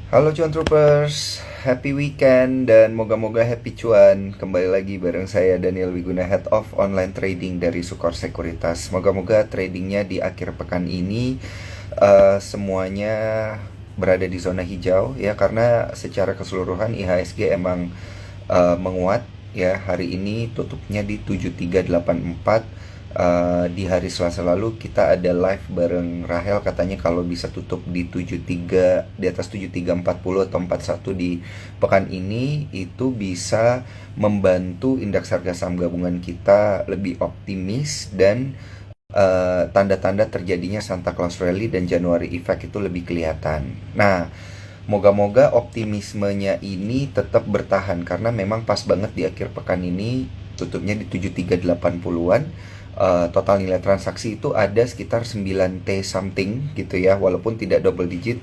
Halo cuan troopers, happy weekend dan moga-moga happy cuan. Kembali lagi bareng saya Daniel Wiguna, Head of Online Trading dari Sukor Sekuritas. Moga-moga tradingnya di akhir pekan ini semuanya berada di zona hijau ya, karena secara keseluruhan IHSG emang menguat ya. Hari ini tutupnya di 7384. Di hari Selasa lalu kita ada live bareng Rahel, katanya kalau bisa tutup di 73, di atas 7340 atau 41 di pekan ini itu bisa membantu indeks harga saham gabungan kita lebih optimis, dan tanda-tanda terjadinya Santa Claus Rally dan January Effect itu lebih kelihatan. Nah, moga-moga optimismenya ini tetap bertahan karena memang pas banget di akhir pekan ini tutupnya di 7380-an. Total nilai transaksi itu ada sekitar 9T something gitu ya, walaupun tidak double digit.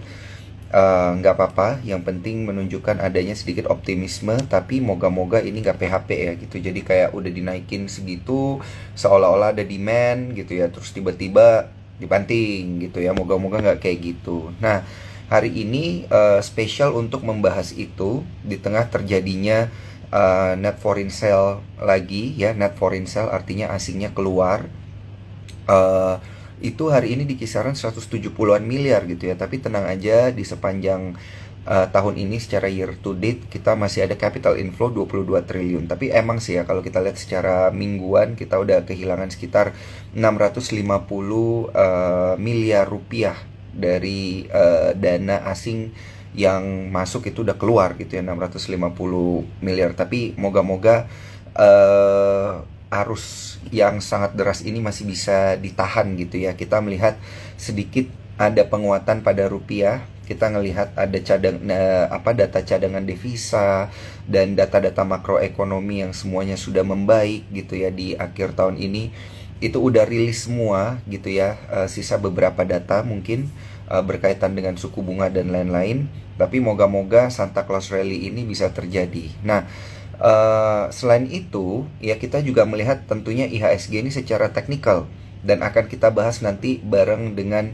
Nggak apa-apa, yang penting menunjukkan adanya sedikit optimisme, tapi moga-moga ini nggak PHP ya gitu. Jadi kayak udah dinaikin segitu seolah-olah ada demand gitu ya, terus tiba-tiba dibanting gitu ya. Moga-moga nggak kayak gitu. Nah, hari ini spesial untuk membahas itu di tengah terjadinya net foreign sale lagi ya. Net foreign sale artinya asingnya keluar. eh, itu hari ini di kisaran 170-an miliar gitu ya. Tapi tenang aja, di sepanjang tahun ini secara year to date kita masih ada capital inflow 22 triliun. Tapi emang sih ya, kalau kita lihat secara mingguan kita udah kehilangan sekitar 650 miliar rupiah dari dana asing yang masuk, itu udah keluar gitu ya, 650 miliar. Tapi moga-moga eh arus yang sangat deras ini masih bisa ditahan gitu ya. Kita melihat sedikit ada penguatan pada rupiah. Kita ngelihat ada data cadangan devisa dan data-data makroekonomi yang semuanya sudah membaik gitu ya di akhir tahun ini. Itu udah rilis semua gitu ya. Sisa beberapa data mungkin berkaitan dengan suku bunga dan lain-lain. Tapi moga-moga Santa Claus Rally ini bisa terjadi. Nah, selain itu, ya kita juga melihat tentunya IHSG ini secara teknikal, dan akan kita bahas nanti bareng dengan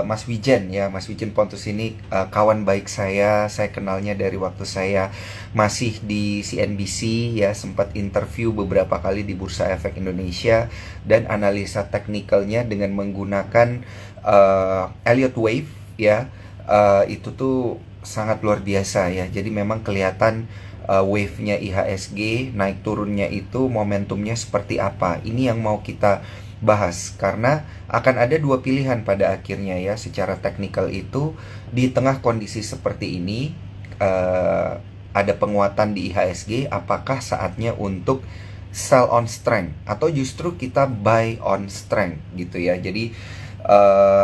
Mas Wijen ya. Mas Wijen Pontus ini kawan baik saya kenalnya dari waktu saya masih di CNBC ya, sempat interview beberapa kali di Bursa Efek Indonesia, dan analisa teknikalnya dengan menggunakan Elliott Wave ya. Itu tuh sangat luar biasa ya. Jadi memang kelihatan wave-nya IHSG naik turunnya itu momentumnya seperti apa. Ini yang mau kita bahas karena akan ada dua pilihan pada akhirnya ya. Secara teknikal itu di tengah kondisi seperti ini, eh, ada penguatan di IHSG, apakah saatnya untuk sell on strength atau justru kita buy on strength gitu ya. Jadi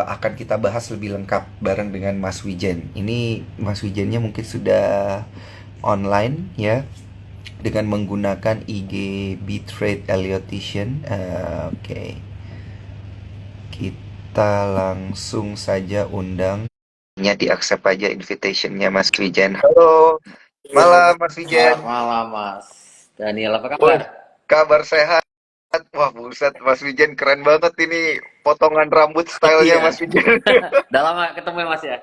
akan kita bahas lebih lengkap bareng dengan Mas Wijen. Ini Mas Wijennya mungkin sudah online ya, dengan menggunakan IG Bitrate Elliotition. Oke, kita langsung saja undang. Di accept aja invitationnya Mas Wijen. Halo, malam Mas Selamat Wijen. malam, Mas Daniel. Apa Wah, kabar? kabar sehat. Wah, buset, Mas Wijen keren banget ini potongan rambut stylenya Iya, Mas Wijen. udah lama gak ketemu ya, Mas ya?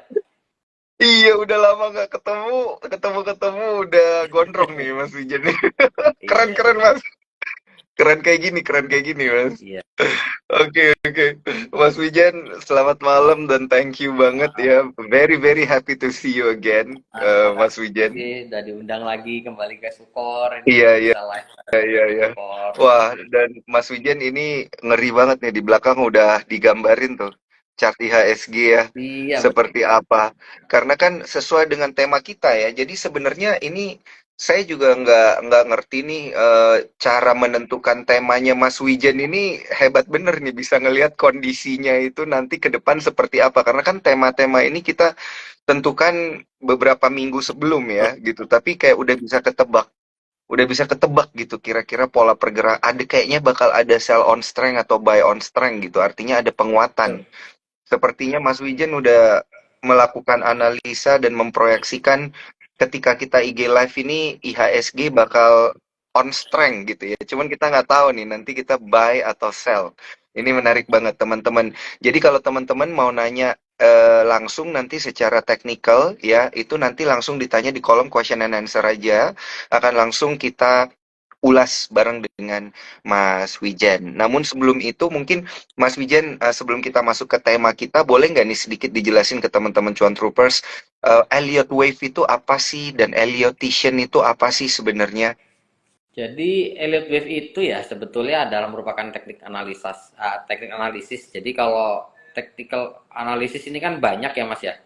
Iya, udah lama nggak ketemu, ketemu udah gondrong nih Mas Wijen. Keren Iya, keren iya, Mas. Keren kayak gini Mas. iya. Oke. Mas Wijen, selamat Malam, malam dan thank you banget malam. ya. Very very happy to see you again, Terima Mas Wijen. kasih udah diundang lagi kembali ke Sukor. Ini Iya iya bisa live bareng iya. Sukor. Wah, dan Mas Wijen ini ngeri banget nih, di belakang udah digambarin tuh chart IHSG ya, Iya, betul. seperti apa. Karena kan sesuai dengan tema kita ya. Jadi sebenarnya ini saya juga nggak ngerti nih, cara menentukan temanya Mas Wijen ini hebat bener nih, bisa ngelihat kondisinya itu nanti ke depan seperti apa. Karena kan tema-tema ini kita tentukan beberapa minggu sebelum ya gitu. Tapi kayak udah bisa ketebak gitu kira-kira pola pergerakan, ada kayaknya bakal ada sell on strength atau buy on strength gitu, artinya ada penguatan. Betul. Sepertinya Mas Wijen udah melakukan analisa dan memproyeksikan ketika kita IG live ini IHSG bakal on strength gitu ya, cuman kita nggak tahu nih nanti kita buy atau sell. Ini menarik banget teman-teman. Jadi kalau teman-teman mau nanya langsung nanti secara teknikal ya, itu nanti langsung ditanya di kolom question and answer aja. Akan langsung kita ulas bareng dengan Mas Wijen. Namun sebelum itu mungkin Mas Wijen, sebelum kita masuk ke tema kita, boleh nggak nih sedikit dijelasin ke teman-teman Cuan Troopers, Elliott Wave itu apa sih dan Elliotition itu apa sih sebenarnya? Jadi Elliott Wave itu ya sebetulnya adalah merupakan teknik analisis. Jadi kalau technical analisis ini kan banyak ya Mas ya.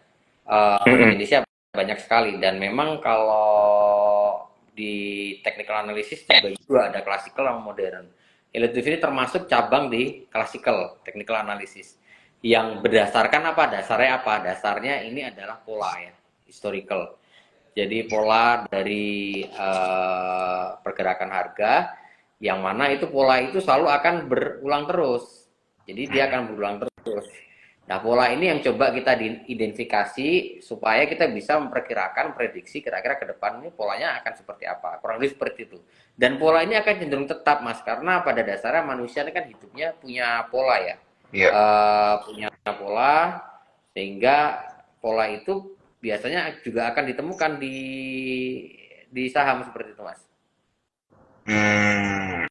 Mm-mm. Jenisnya banyak sekali dan memang kalau di technical analysis dibagi dua, ada classical sama modern. Elliott Wave ini termasuk cabang di classical technical analysis yang berdasarkan apa? Dasarnya apa? Dasarnya ini adalah pola ya, historical. Jadi pola dari pergerakan harga yang mana itu pola itu selalu akan berulang terus. Jadi dia akan berulang terus. Nah, pola ini yang coba kita identifikasi supaya kita bisa memperkirakan prediksi kira-kira ke depan ini polanya akan seperti apa. Kurang lebih seperti itu. Dan pola ini akan cenderung tetap, Mas, karena pada dasarnya manusia ini kan hidupnya punya pola ya. Iya. Punya pola sehingga pola itu biasanya juga akan ditemukan di saham seperti itu, Mas.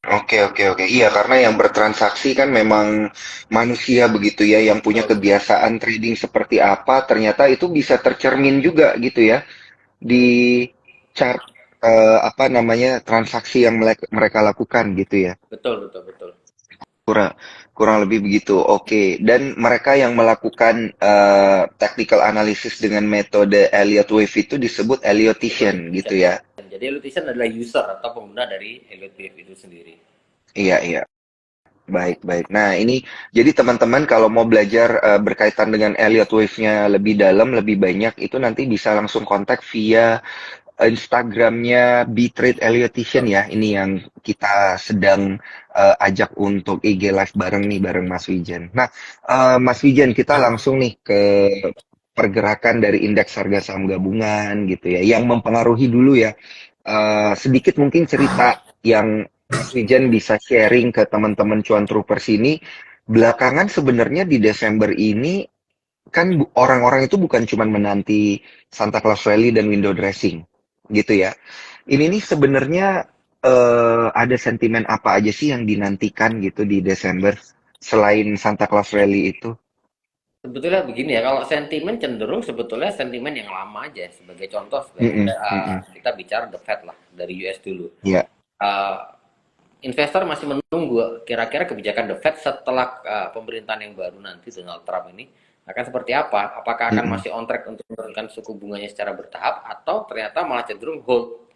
Oke oke oke. Iya, karena yang bertransaksi kan memang manusia begitu ya, yang punya Betul, betul. kebiasaan trading seperti apa, ternyata itu bisa tercermin juga gitu ya di chart, apa namanya, transaksi yang mereka lakukan gitu ya. Betul, betul, betul. Kurang kurang lebih begitu. Oke, dan mereka yang melakukan technical analysis dengan metode Elliott Wave itu disebut Elliottition gitu Elliott ya. Jadi Elliott adalah user atau pengguna dari Elliott Wave itu sendiri. Iya iya. Baik, baik. Nah, ini jadi teman-teman kalau mau belajar berkaitan dengan Elliott Wave-nya lebih dalam, lebih banyak, itu nanti bisa langsung kontak via Instagramnya Betrade Elliottician ya. Ini yang kita sedang ajak untuk IG Live bareng nih, bareng Mas Wijen. Nah, Mas Wijen, kita langsung nih ke pergerakan dari indeks harga saham gabungan gitu ya, yang mempengaruhi dulu ya. Sedikit mungkin cerita yang Mas Wijen bisa sharing ke teman-teman Cuan Troopers ini. Belakangan sebenarnya di Desember ini kan orang-orang itu bukan cuma menanti Santa Claus Rally dan window dressing gitu ya. Ini nih sebenarnya ada sentimen apa aja sih yang dinantikan gitu di Desember selain Santa Claus Rally itu? Sebetulnya begini ya, kalau sentimen cenderung sebetulnya sentimen yang lama aja. Sebagai contoh, Mm-mm, mm-mm. kita bicara the Fed lah, dari US dulu. Ya. Uh, Investor masih menunggu kira-kira kebijakan the Fed setelah pemerintahan yang baru nanti Donald Trump ini akan seperti apa? Apakah akan Mm-mm. masih on track untuk menurunkan suku bunganya secara bertahap atau ternyata malah cenderung hold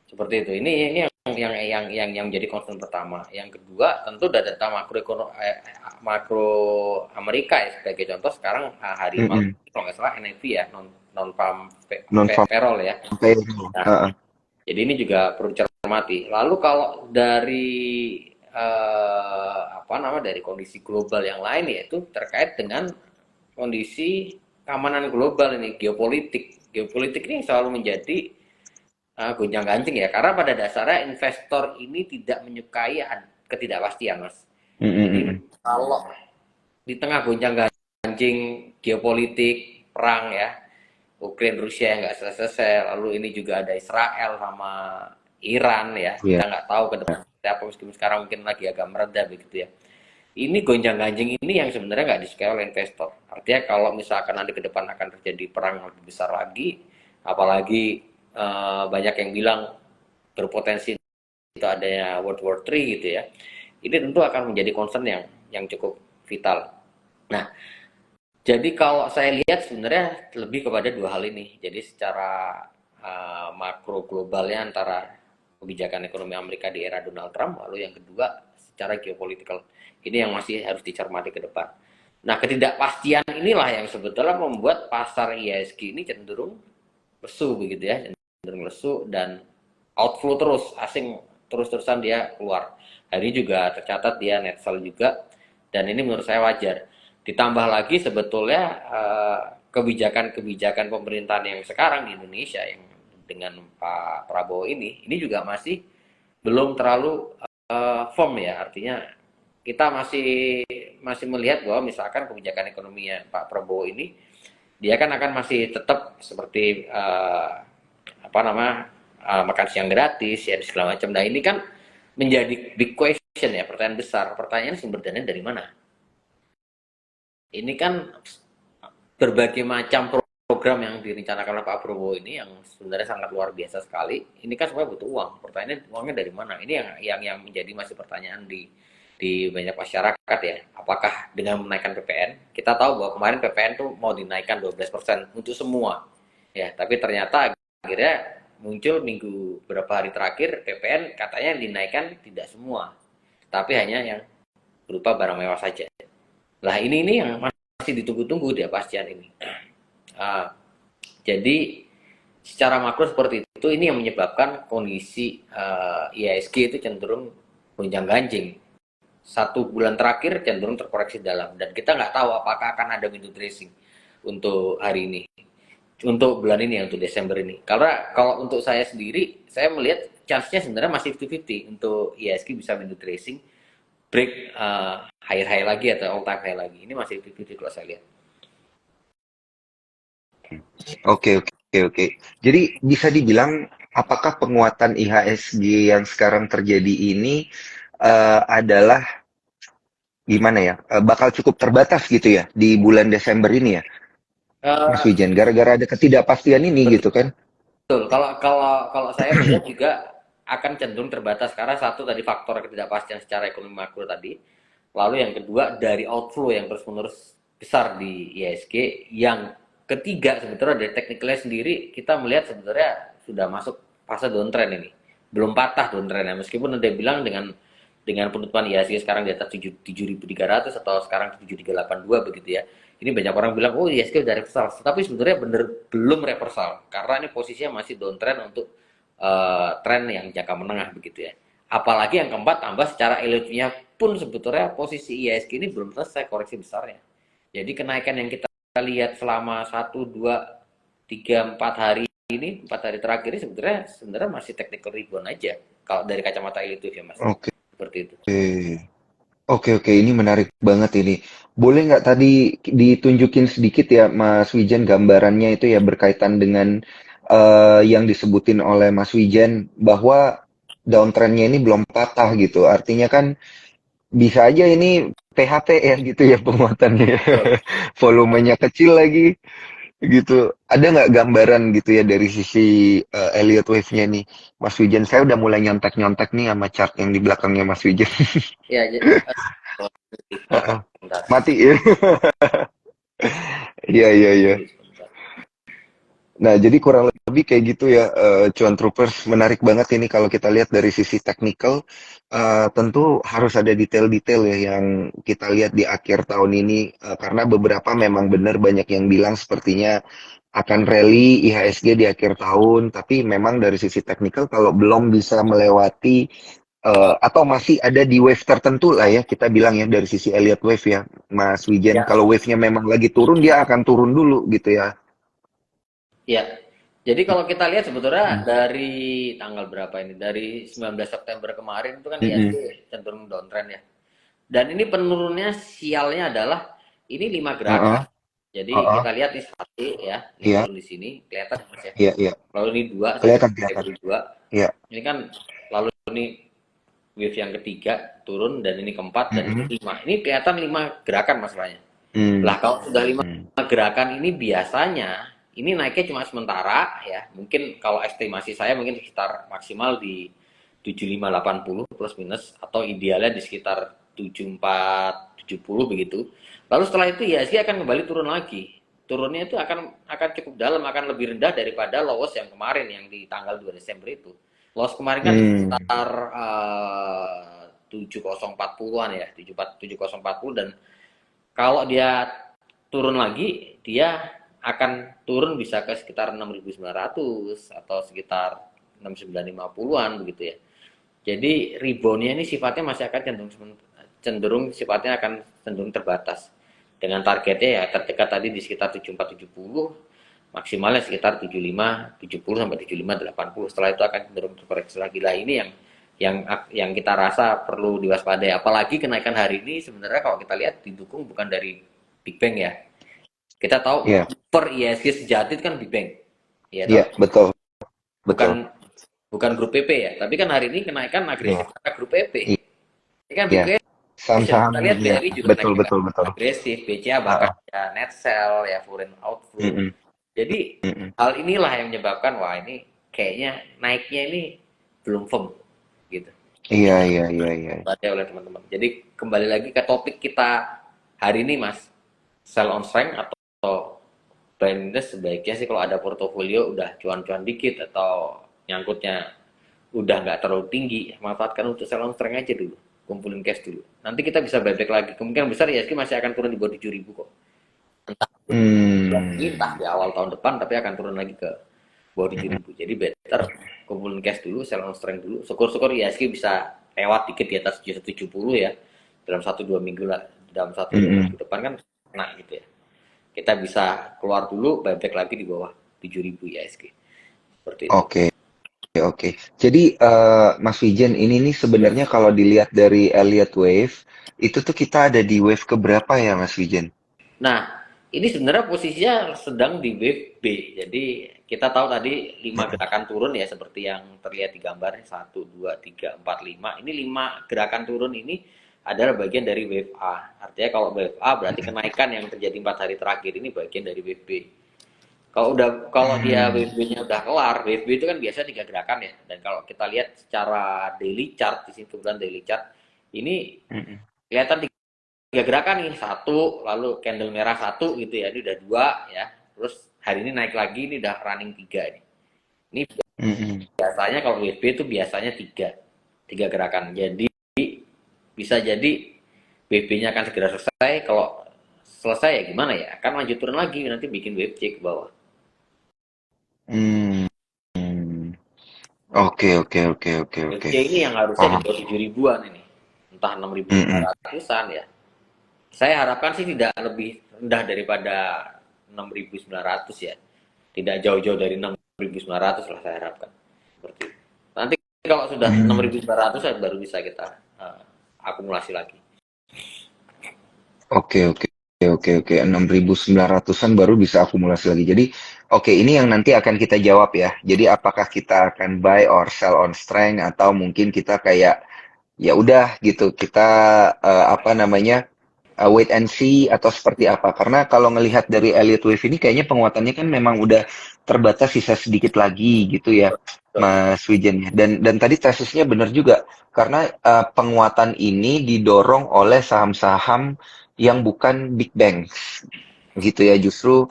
seperti itu? Ini yang menjadi concern pertama. Yang kedua tentu data makro Amerika ya, sebagai contoh sekarang hari malam Mm-mm. kalau nggak salah NFP ya, non farm Non-farm payroll ya. payroll. Nah, Heeh. jadi ini juga perlu dicermati. Lalu kalau dari apa nama dari kondisi global yang lain yaitu terkait dengan kondisi keamanan global ini, geopolitik. Geopolitik ini selalu menjadi gonjang-ganjing ya, karena pada dasarnya investor ini tidak menyukai ketidakpastian, Mas. Mm-mm, Jadi mm-mm. kalau di tengah gonjang-ganjing geopolitik, perang ya, Ukraine Rusia yang nggak selesai, lalu ini juga ada Israel sama Iran ya, Iya. kita nggak tahu ke depan apa, meskipun sekarang mungkin lagi agak mereda begitu ya. Ini gonjang-ganjing ini yang sebenarnya nggak disukai oleh investor. Artinya kalau misalkan nanti ke depan akan terjadi perang yang lebih besar lagi, apalagi banyak yang bilang berpotensi itu adanya World War III gitu ya. Ini tentu akan menjadi concern yang cukup vital. Nah, jadi kalau saya lihat sebenarnya lebih kepada dua hal ini. Jadi secara makro globalnya antara kebijakan ekonomi Amerika di era Donald Trump, lalu yang kedua secara geopolitikal. Ini yang masih harus dicermati ke depan. Nah, ketidakpastian inilah yang sebetulnya membuat pasar ISG ini cenderung lesu begitu ya, cenderung lesu dan outflow terus, asing terus-terusan dia keluar. Hari ini juga tercatat dia net sell juga, dan ini menurut saya wajar. Ditambah lagi sebetulnya kebijakan-kebijakan pemerintahan yang sekarang di Indonesia yang dengan Pak Prabowo ini juga masih belum terlalu firm ya, artinya kita masih melihat bahwa misalkan kebijakan ekonominya Pak Prabowo ini dia kan akan masih tetap seperti apa nama makan siang gratis ya segala macam. Nah ini kan menjadi big question ya, pertanyaan besar. Pertanyaannya sumber dananya dari mana? Ini kan berbagai macam program yang direncanakan oleh Pak Prabowo ini yang sebenarnya sangat luar biasa sekali. Ini kan semua butuh uang. Pertanyaannya uangnya dari mana? Ini yang menjadi masih pertanyaan di banyak masyarakat ya. Apakah dengan menaikkan PPN? Kita tahu bahwa kemarin PPN tuh mau dinaikkan 12% untuk semua. Ya, tapi ternyata akhirnya muncul minggu beberapa hari terakhir PPN katanya dinaikkan tidak semua, tapi hanya yang berupa barang mewah saja. Lah ini yang masih ditunggu-tunggu dia pastian ini. Ah, jadi secara makro seperti itu, ini yang menyebabkan kondisi IHSG itu cenderung gonjang-ganjing. Satu bulan terakhir cenderung terkoreksi dalam, dan kita nggak tahu apakah akan ada window dressing untuk hari ini, untuk bulan ini ya, untuk Desember ini. Karena kalau untuk saya sendiri, saya melihat chance-nya sebenarnya masih 50-50 untuk IHSG bisa window dressing, break high lagi atau all time high lagi. Ini masih 50-50 kalau saya lihat. Oke, oke, oke. Jadi bisa dibilang apakah penguatan IHSG yang sekarang terjadi ini adalah gimana ya? Bakal cukup terbatas gitu ya di bulan Desember ini ya, Mas Uh, Wijan. Gara-gara ada ketidakpastian ini gitu kan? Betul. Kalau saya melihat juga akan cenderung terbatas karena satu tadi faktor ketidakpastian secara ekonomi makro tadi. Lalu yang kedua dari outflow yang terus-menerus besar di ISG. Yang ketiga sebetulnya dari teknikalnya sendiri kita melihat sebetulnya sudah masuk fase downtrend ini. Belum patah downtrendnya meskipun ada bilang dengan penutupan IHSG sekarang di atas 7.300 atau sekarang 7.382 begitu ya. Ini banyak orang bilang, oh IHSG udah reversal. Tapi sebenarnya bener belum reversal. Karena ini posisinya masih downtrend untuk tren yang jangka menengah begitu ya. Apalagi yang keempat tambah secara elitnya pun sebetulnya posisi IHSG ini belum selesai koreksi besarnya. Jadi kenaikan yang kita lihat selama 1, 2, 3, 4 hari ini, 4 hari terakhir ini sebenarnya masih technical rebound aja. Kalau dari kacamata elitif ya mas. Oke, Seperti itu. oke, oke. Ini menarik banget ini. Boleh nggak tadi ditunjukin sedikit ya, Mas Wijan, gambarannya itu ya berkaitan dengan yang disebutin oleh Mas Wijan bahwa downtrendnya ini belum patah gitu. Artinya kan bisa aja ini PHP ya gitu ya penguatannya. Betul. Volumenya kecil lagi gitu. Ada nggak gambaran gitu ya dari sisi Elliott Wave-nya nih, Mas Wijan? Saya udah mulai nyontek-nyontek nih sama chart yang di belakangnya Mas Wijan. Ya, Heeh. sebentar. Mati ya. Iya, iya, iya. Dulu sebentar. Nah, jadi kurang lebih kayak gitu ya, Cuan Troopers. Menarik banget ini kalau kita lihat dari sisi teknikal. Tentu harus ada detail-detail ya yang kita lihat di akhir tahun ini, karena beberapa memang benar banyak yang bilang sepertinya akan rally IHSG di akhir tahun, tapi memang dari sisi teknikal kalau belum bisa melewati atau masih ada di wave tertentu lah ya, kita bilang ya dari sisi Elliott Wave ya, Mas Wijen. Ya, Kalau wave-nya memang lagi turun, dia akan turun dulu gitu ya. ya. Jadi kalau kita lihat sebetulnya Mm. dari tanggal berapa ini? Dari 19 September kemarin itu kan IHSG Mm-mm. cenderung downtrend ya. Dan ini penurunnya sialnya adalah ini 5 Heeh, gerakan. Jadi heeh. kita lihat di satu ya, ini Iya, turun di sini kelihatan Mas ya. iya, iya. Lalu ini dua sampai Kelihatan, kelihatan. Februari 2. Iya. Ini kan lalu ini wave yang ketiga turun dan ini keempat dan ini Mm-mm. 5. Ini kelihatan 5 gerakan masalahnya. Mm. Lah kalau sudah 5 Mm. gerakan ini biasanya ini naiknya cuma sementara ya. Mungkin kalau estimasi saya mungkin sekitar maksimal di 7580 plus minus atau idealnya di sekitar 7470 begitu. Lalu setelah itu IHSG akan kembali turun lagi. Turunnya itu akan cukup dalam, akan lebih rendah daripada lows yang kemarin yang di tanggal 2 Desember itu. Loss kemarin kan Mm. sekitar 7040-an ya, 7040 dan kalau dia turun lagi, dia akan turun bisa ke sekitar 6.900 atau sekitar 6.950-an begitu ya. Jadi reboundnya ini sifatnya masih akan cenderung sifatnya akan cenderung terbatas. Dengan targetnya ya terdekat tadi di sekitar 7470, maksimalnya sekitar 7570 sampai 7580. Setelah itu akan cenderung terkoreksi lagi. Lah ini yang kita rasa perlu diwaspadai. Apalagi kenaikan hari ini sebenarnya kalau kita lihat didukung bukan dari Big Bang ya. Kita tahu Iya, per ISG sejati itu kan Big Bang. Ya iya, toh? betul, betul. Bukan bukan grup PP ya, tapi kan hari ini kenaikan agresif Iya, karena grup PP. Ini kan big iya. question. Saham-saham, Kita lihat ya, BRI juga betul, naik dengan betul, betul. agresif, BCA bahkan Heeh. ya net sell, ya foreign outflow. Mm-mm, Jadi mm-mm. hal inilah yang menyebabkan wah ini kayaknya naiknya ini belum firm gitu. Iya, iya, iya, iya. Baca oleh teman-teman. Jadi kembali lagi ke topik kita hari ini Mas, sell on strength atau blindness sebaiknya sih kalau ada portofolio udah cuan-cuan dikit atau nyangkutnya udah nggak terlalu tinggi, manfaatkan untuk sell on strength aja dulu, kumpulin cash dulu. Nanti kita bisa buyback lagi. Kemungkinan besar ISG masih akan turun di bawah 7.000 kok. Entah entah Hmm, di awal tahun depan, tapi akan turun lagi ke bawah 7.000. Jadi better kumpulin cash dulu, sell on strength dulu. Syukur-syukur ISG bisa lewat dikit di atas 770 ya. Dalam 1-2 minggu lah, dalam 1-2 minggu mm-mm. depan kan kena gitu ya. Kita bisa keluar dulu, buyback lagi di bawah 7.000 ISG. Seperti itu. Oke, oke. Jadi, Mas Wijen, ini nih sebenarnya kalau dilihat dari Elliott Wave, itu tuh kita ada di wave keberapa ya, Mas Wijen? Nah, ini sebenarnya posisinya sedang di wave B. Jadi kita tahu tadi 5 gerakan turun ya seperti yang terlihat di gambar 1, 2, 3, 4, 5. Ini 5 gerakan turun ini adalah bagian dari wave A. Artinya kalau wave A berarti kenaikan yang terjadi 4 hari terakhir ini bagian dari wave B. Kalau dia Hmm, wave B-nya udah kelar, wave B itu kan biasa 3 gerakan ya. Dan kalau kita lihat secara daily chart di sini kebetulan daily chart ini mm-mm. kelihatan tiga gerakan nih, satu lalu candle merah satu gitu ya, ini udah dua ya, terus hari ini naik lagi, ini udah running tiga ini Mm-mm. biasanya kalau WB itu biasanya tiga tiga gerakan, jadi bisa jadi WB-nya akan segera selesai. Kalau selesai ya gimana ya, akan lanjut turun lagi nanti bikin WC ke bawah. Hmm, oke, oke, oke, oke, oke. WC ini yang harusnya di Paham. bawah 7.000-an ini, entah 6.000 Mm-mm. ratusan ya. Saya harapkan sih tidak lebih rendah daripada 6.900 ya. Tidak jauh-jauh dari 6.900 lah saya harapkan. Seperti itu. Nanti kalau sudah Hmm. 6.900 baru bisa kita akumulasi lagi. Oke, oke, oke, oke. 6.900-an baru bisa akumulasi lagi. Jadi, oke, ini yang nanti akan kita jawab ya. Jadi, apakah kita akan buy or sell on strength atau mungkin kita kayak ya udah gitu, kita apa namanya wait and see atau seperti apa? Karena kalau ngelihat dari Elliott Wave ini kayaknya penguatannya kan memang udah terbatas sisa sedikit lagi gitu ya, Mas Wijen ya. Dan tadi tesisnya benar juga karena penguatan ini didorong oleh saham-saham yang bukan big banks gitu ya. Justru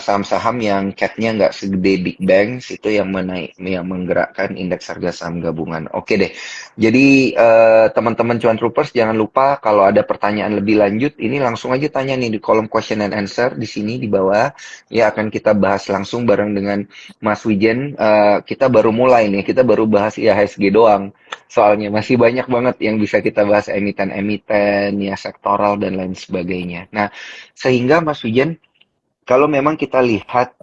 saham-saham yang cap-nya nggak segede big banks itu yang yang menggerakkan indeks harga saham gabungan. Oke deh. Jadi teman-teman Cuan Troopers jangan lupa kalau ada pertanyaan lebih lanjut ini langsung aja tanya nih di kolom question and answer di sini di bawah. Ya akan kita bahas langsung bareng dengan Mas Wijen. Kita baru mulai nih, kita baru bahas IHSG doang. Soalnya masih banyak banget yang bisa kita bahas emiten-emiten, ya sektoral dan lain sebagainya. Nah, sehingga Mas Wijen kalau memang kita lihat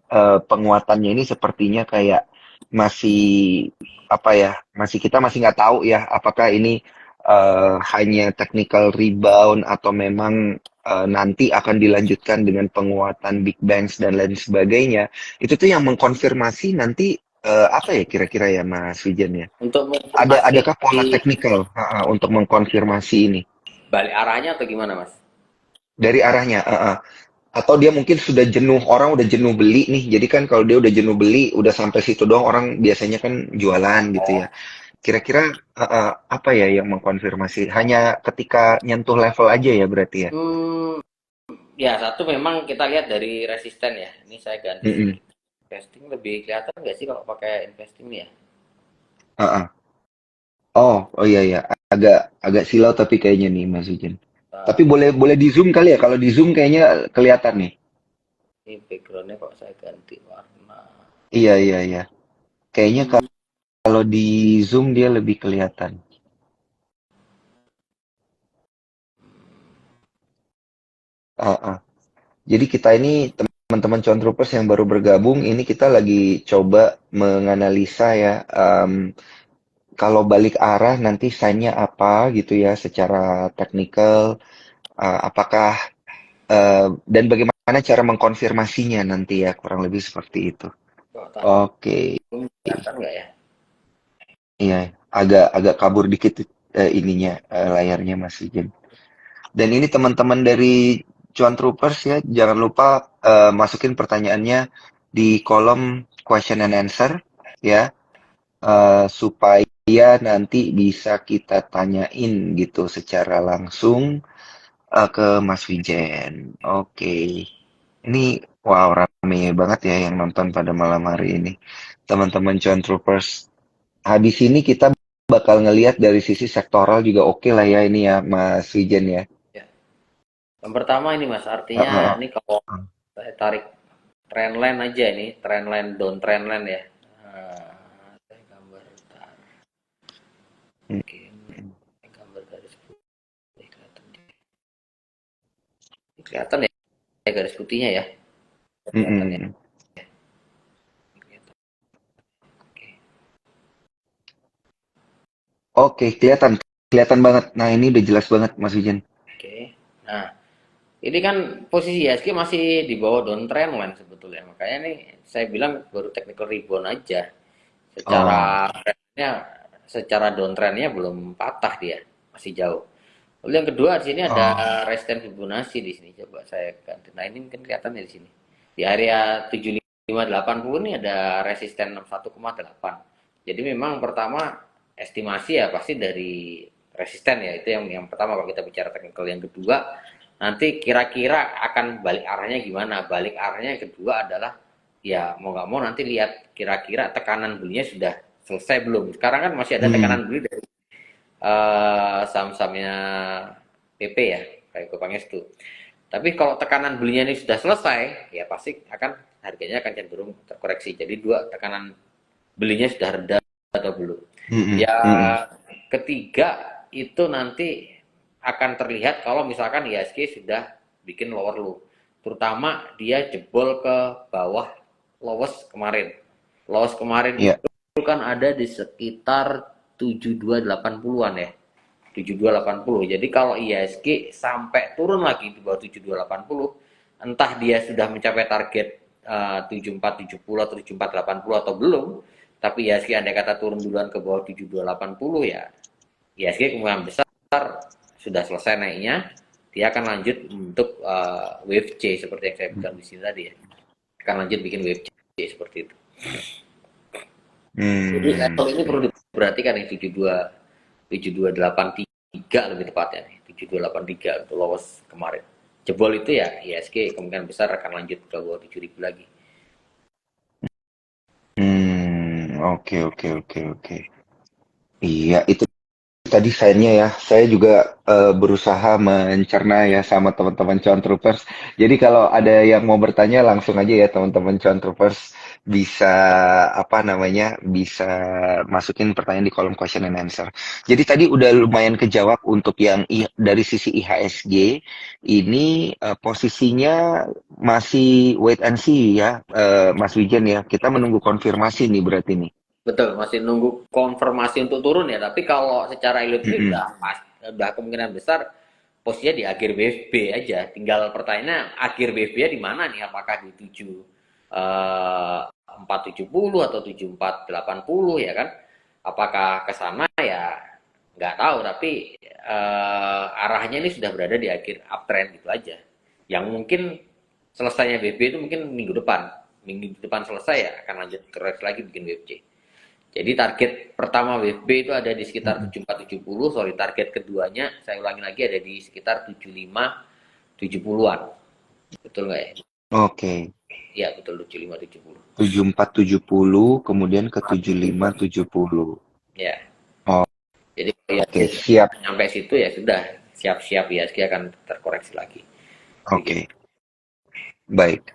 penguatannya ini sepertinya kayak masih apa ya, kita masih nggak tahu ya apakah ini hanya technical rebound atau memang nanti akan dilanjutkan dengan penguatan big banks dan lain sebagainya. Itu tuh yang mengkonfirmasi nanti apa ya kira-kira ya Mas Wijen ya? Untuk mengonfirmasi Adakah pola teknikal untuk mengkonfirmasi ini balik arahnya atau gimana mas? dari arahnya? Atau dia mungkin sudah jenuh, orang udah jenuh beli nih. Jadi kan kalau dia udah jenuh beli, udah sampai situ doang orang biasanya kan jualan gitu ya. Kira-kira apa ya yang mengkonfirmasi? Hanya ketika nyentuh level aja ya berarti ya? Hmm, ya satu memang kita lihat dari resisten ya. Ini saya ganti Mm-mm. sedikit. Investing lebih kelihatan nggak sih kalau pakai investing nih ya? Heeh. Oh, oh iya ya. Agak agak silau tapi kayaknya nih Mas Ujen. Tapi Uh, boleh boleh di zoom kali ya? Kalau di zoom kayaknya kelihatan nih. ini backgroundnya kok saya ganti warna. Iya iya iya. Kayaknya Hmm, kalau di zoom dia lebih kelihatan. Heeh. Jadi kita ini teman-teman Cuan Troopers yang baru bergabung, ini kita lagi coba menganalisa ya, kalau balik arah nanti sign-nya apa gitu ya secara teknikal, apakah dan bagaimana gimana cara mengkonfirmasinya nanti ya, kurang lebih seperti itu. Oh, tak Oke, kelihatan nggak ya? iya, agak agak kabur dikit ininya layarnya Mas Wijen. Dan ini teman-teman dari Cuan Troopers ya, jangan lupa masukin pertanyaannya di kolom question and answer ya, supaya nanti bisa kita tanyain gitu secara langsung ke Mas Wijen. Oke, ini wow rame banget ya yang nonton pada malam hari ini. Teman-teman Cuan Troopers, habis ini kita bakal ngelihat dari sisi sektoral juga oke lah ya ini ya Mas Wijen ya. Ya. Yang pertama ini Mas, artinya Heeh. ini kalau saya tarik trendline aja ini, trendline down trendline ya. Saya gambar bentar. Oke, ini gambar garis putih kelihatan. Kelihatan ya garis putihnya ya. Kelihatan ya. Mm-mm. Oke. Oke, kelihatan, kelihatan banget. Nah, ini udah jelas banget, Mas Wijen. Oke. Nah, ini kan posisi ISG masih di bawah downtrend sebetulnya. Makanya nih saya bilang baru technical rebound aja. Secara Oh, trendnya, secara downtrendnya belum patah dia, masih jauh. Lalu yang kedua di sini ada oh, resistance Fibonacci di sini. Coba saya ganti. Nah ini mungkin kelihatan di sini. Di area 7580 ini ada resisten 61,8. Jadi memang pertama estimasi ya pasti dari resisten ya itu yang pertama kalau kita bicara technical. Yang kedua nanti kira-kira akan balik arahnya gimana? Balik arahnya yang kedua adalah ya mau nggak mau nanti lihat kira-kira tekanan belinya sudah selesai belum. Sekarang kan masih ada hmm, tekanan beli dari saham-sahamnya PP ya kayak Kopangestu. Tapi kalau tekanan belinya ini sudah selesai, ya pasti harganya akan cenderung terkoreksi. Jadi dua tekanan belinya sudah reda atau belum. mm-mm, Ya mm-mm. ketiga itu nanti akan terlihat kalau misalkan IHSG sudah bikin lower low. Terutama dia jebol ke bawah lowest kemarin. Lowest kemarin Ya, itu kan ada di sekitar 7280-an ya. 7280. Jadi kalau IHSG sampai turun lagi di bawah 7280, entah dia sudah mencapai target 7470 atau 7480 atau belum, tapi IHSG andai kata turun duluan ke bawah 7280 ya, IHSG kemungkinan besar sudah selesai naiknya, dia akan lanjut untuk wave C seperti yang saya bilang di sini tadi ya. Akan lanjut bikin wave C seperti itu. Jadi hmm, level ini perlu diperhatikan nih 7283 lebih tepatnya nih 7283 untuk lows kemarin. Jebol itu ya ISG kemungkinan besar akan lanjut ke bawah 7000 lagi. oke, oke, oke, oke. Iya, itu tadi sayangnya ya, saya juga berusaha mencerna ya sama teman-teman Cuan Troopers. Jadi kalau ada yang mau bertanya langsung aja ya teman-teman Cuan Troopers bisa apa namanya bisa masukin pertanyaan di kolom question and answer. Jadi tadi udah lumayan kejawab untuk yang dari sisi IHSG ini posisinya masih wait and see ya Mas Wijen ya. Kita menunggu konfirmasi nih berarti nih. Betul, masih nunggu konfirmasi untuk turun ya. Tapi kalau secara ilustri Mm-mm. udah kemungkinan besar posisinya di akhir BFB aja. Tinggal pertanyaannya akhir BFB di mana nih? Apakah di 7470 atau 7480 ya kan? Apakah ke sana ya nggak tahu. Tapi arahnya ini sudah berada di akhir uptrend gitu aja. Yang mungkin selesainya BFB itu mungkin minggu depan. Minggu depan selesai ya akan lanjut terus lagi bikin WFC. Jadi target pertama WFB itu ada di sekitar Mm-mm. 7470, sorry target keduanya saya ulangi lagi ada di sekitar 7570-an. Betul nggak ya? Oke. Iya betul 7570. 7470 kemudian ke 7570. Ya. Oh, Jadi ya oke, siap. sampai situ ya sudah siap-siap ya akan terkoreksi lagi. Begitu. Oke, baik.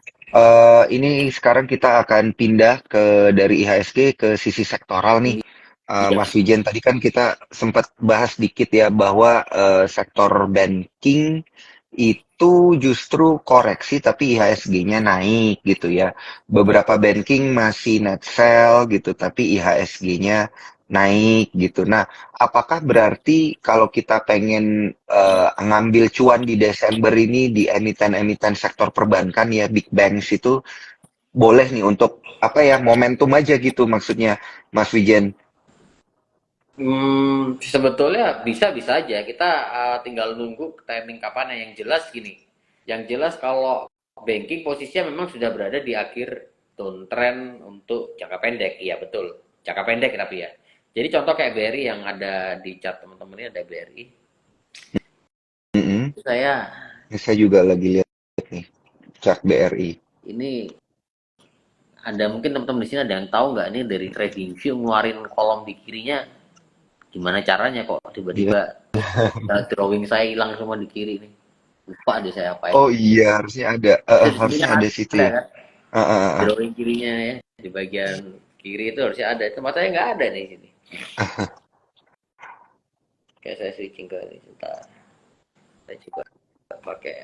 Ini sekarang kita akan pindah dari IHSG ke sisi sektoral nih. Iya. Mas Wijen, tadi kan kita sempat bahas dikit ya bahwa sektor banking itu justru koreksi tapi IHSG-nya naik gitu ya. Beberapa banking masih net sell gitu tapi IHSG-nya naik gitu. Nah, apakah berarti kalau kita pengen ngambil cuan di Desember ini di emiten-emiten sektor perbankan ya, big banks itu boleh nih untuk apa ya, momentum aja gitu maksudnya, Mas Wijen? Sebetulnya bisa-bisa aja. Kita tinggal nunggu timing kapan yang jelas gini. Yang jelas kalau banking posisinya memang sudah berada di akhir downtrend untuk jangka pendek. Iya betul. Jangka pendek tapi ya. Jadi contoh kayak BRI yang ada di chat teman-teman ini ada BRI. Mm-mm. Saya Ini saya juga lagi lihat nih chart BRI. ini ada mungkin teman-teman di sini ada yang tahu nggak nih dari TradingView ngeluarin kolom di kirinya gimana caranya kok Iya. tiba-tiba drawing saya hilang semua di kiri nih. Lupa deh saya apain. Oh iya, harusnya ada. Di sini Harusnya kan ada situ ada ya. kan Uh, uh, uh. drawing kirinya ya di bagian kiri itu harusnya ada. Tempat saya nggak ada nih sini. Kayak saya switching ke ini sebentar. Saya coba pakai.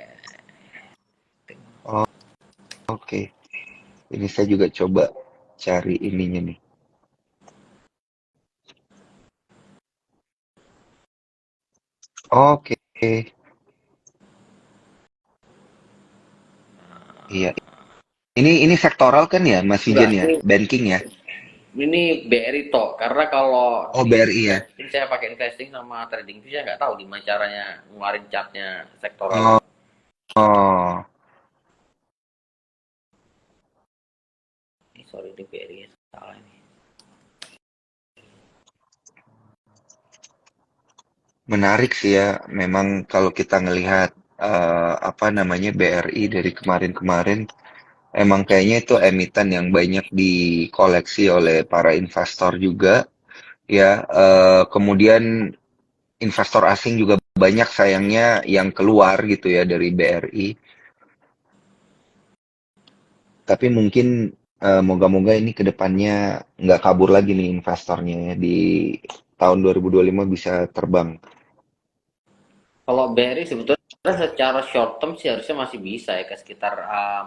Oh, oke. Ini saya juga coba cari ininya nih. Oke. Iya. Ini sektoral kan ya, Mas Enggak, Wijen ya? Banking ya? ini BRI toh karena kalau Oh, di BRI ya. investing saya pakai investing sama trading view saya nggak tahu gimana caranya ngeluarin chartnya sektoral Oh, ini. oh. Sorry ini BRI salah ini. Menarik sih ya. Memang kalau kita ngelihat apa namanya BRI dari kemarin-kemarin, emang kayaknya itu emiten yang banyak dikoleksi oleh para investor juga. Ya, kemudian investor asing juga banyak sayangnya yang keluar gitu ya dari BRI. Tapi mungkin moga-moga ini ke depannya nggak kabur lagi nih investornya ya. Di tahun 2025 bisa terbang. Kalau BRI sebetulnya secara short term sih harusnya masih bisa ya ke sekitar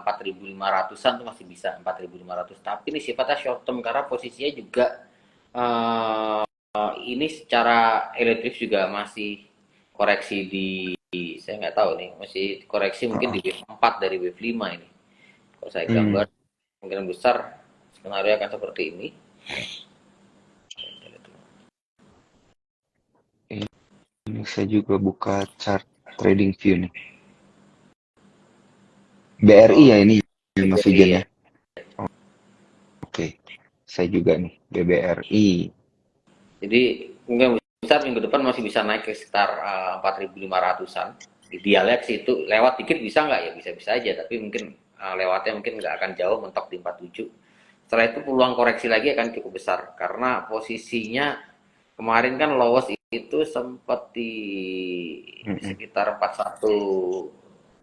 4.500-an tuh masih bisa 4.500. Tapi ini sifatnya short term karena posisinya juga uh, ini secara elektrik juga masih koreksi di saya nggak tahu nih masih koreksi mungkin di Heeh. wave 4 dari wave 5 ini. Kalau saya Hmm, gambar kemungkinan besar skenario akan seperti ini. ini saya juga buka chart trading view nih. BRI Oh, ya ini ini Mas BRI Wijan ya. ya. Oke, saya juga nih BBRI. Jadi mungkin besar minggu depan masih bisa naik ke sekitar 4.500-an. Idealnya ke situ lewat dikit bisa nggak ya bisa-bisa aja tapi mungkin lewatnya mungkin nggak akan jauh mentok di 47. Setelah itu peluang koreksi lagi akan cukup besar karena posisinya kemarin kan lowest itu sempat di Mm-mm. sekitar 41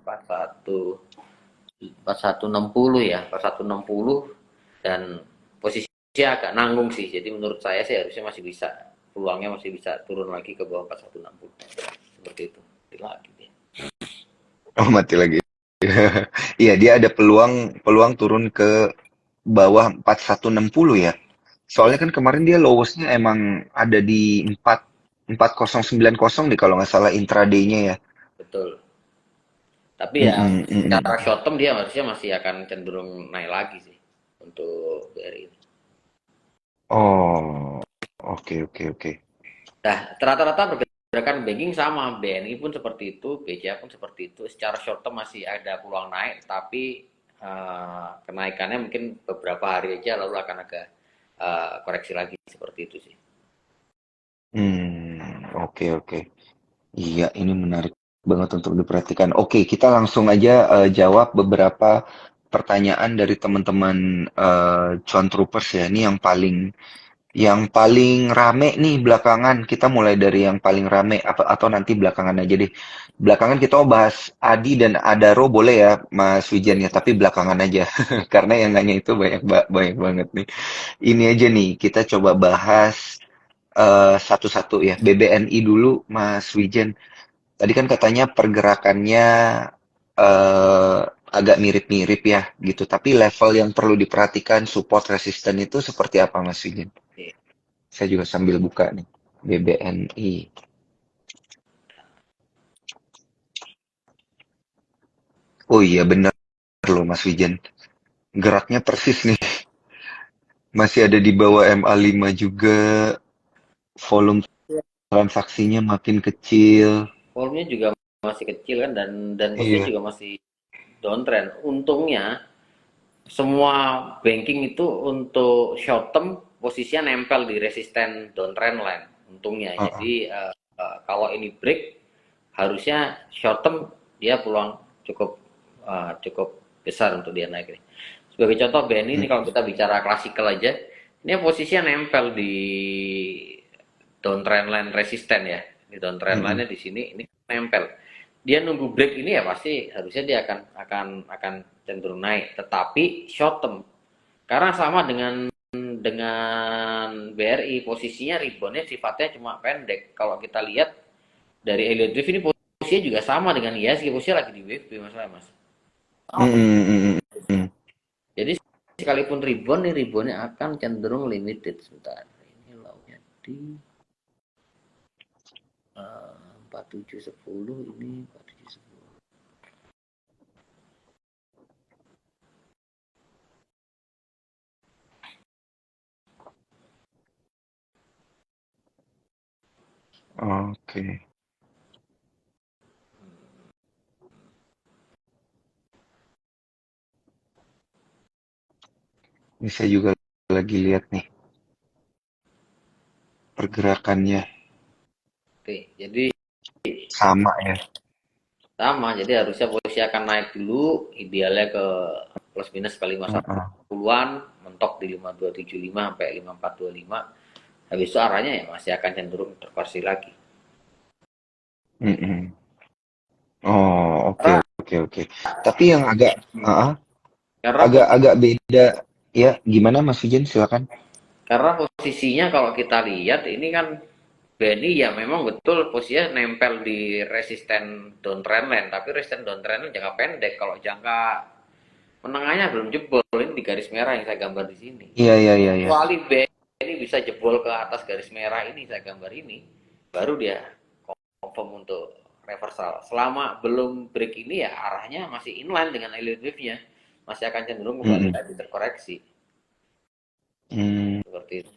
41 4160 ya 4160 dan posisinya agak nanggung sih jadi menurut saya sih harusnya masih bisa peluangnya masih bisa turun lagi ke bawah 4160 seperti itu lagi deh. Oh, mati lagi. Iya, dia ada peluang peluang turun ke bawah 4160 ya. Soalnya Iya kan kemarin dia lowestnya emang ada di 4090 nih kalau nggak salah intraday-nya ya. betul tapi ya Mm-mm, secara mm-mm. short term dia harusnya masih akan cenderung naik lagi sih untuk BRI ini. Oh, oke oke oke. Nah, rata-rata pergerakan banking sama, BNI pun seperti itu, BCA pun seperti itu. Secara short term masih ada peluang naik, tapi kenaikannya mungkin beberapa hari aja lalu akan agak koreksi lagi seperti itu sih. Oke oke. Iya, ini menarik banget untuk diperhatikan. Oke, kita langsung aja jawab beberapa pertanyaan dari teman-teman Cuan Troopers ya. Ini yang paling rame nih belakangan. Kita mulai dari yang paling rame apa atau nanti belakangan aja deh. Belakangan kita mau bahas Adi dan Adaro boleh ya, Mas Wijan ya, tapi belakangan aja. Karena yang nanya itu banyak banget nih. Ini aja nih, kita coba bahas satu-satu ya. BBNI dulu, Mas Wijan. Tadi kan katanya pergerakannya agak mirip-mirip ya gitu. Tapi level yang perlu diperhatikan support resisten itu seperti apa Mas Wijen? Saya juga sambil buka nih. BBNI. Oh iya benar loh Mas Wijen. Geraknya persis nih. Masih ada di bawah MA5 juga. Volume transaksinya makin kecil. Volumenya juga masih kecil kan, dan posisinya Iya. juga masih downtrend. Untungnya semua banking itu untuk short term posisinya nempel di resisten downtrend line. Untungnya. Heeh. Jadi kalau ini break harusnya short term dia peluang cukup cukup besar untuk dia naik ini. Sebagai contoh BNI ini kalau kita bicara klasikal aja, ini posisinya nempel di downtrend line resisten ya. Di downtrend Mm-mm. line-nya di sini ini nempel. Dia nunggu break ini ya pasti harusnya dia akan cenderung naik. Tetapi short term karena sama dengan BRI posisinya reboundnya sifatnya cuma pendek. Kalau kita lihat dari Elliott Wave ini posisinya juga sama dengan IHSG, posisinya lagi di wave masalah mas. Mm-mm, mm-mm, mm-mm. Jadi sekalipun rebound nih reboundnya akan cenderung limited sebentar. Ini launya di 4710 ini 4710. Oke. Ini saya juga lagi lihat nih pergerakannya. Oke, jadi Sama ya. sama, jadi harusnya posisi akan naik dulu, idealnya ke plus minus ke Heeh. 50-an, mentok di 5275 sampai 5425. Habis itu arahnya ya masih akan cenderung terkoreksi lagi. Mm-mm. Oh, oke Karena, oke oke. Tapi yang agak karena agak beda ya. Gimana Mas Vijen? Silakan. karena posisinya kalau kita lihat ini kan BNI ya memang betul posisinya nempel di resisten downtrend line, tapi resisten downtrend line jangka pendek. Kalau jangka menengahnya belum jebol, ini di garis merah yang saya gambar di sini. Iya iya iya iya. Kecuali BNI bisa jebol ke atas garis merah ini saya gambar ini, baru dia confirm untuk reversal. Selama belum break ini ya arahnya masih inline dengan Elliott Wave-nya, masih akan cenderung kembali Mm-mm. tadi terkoreksi Hmm. seperti itu.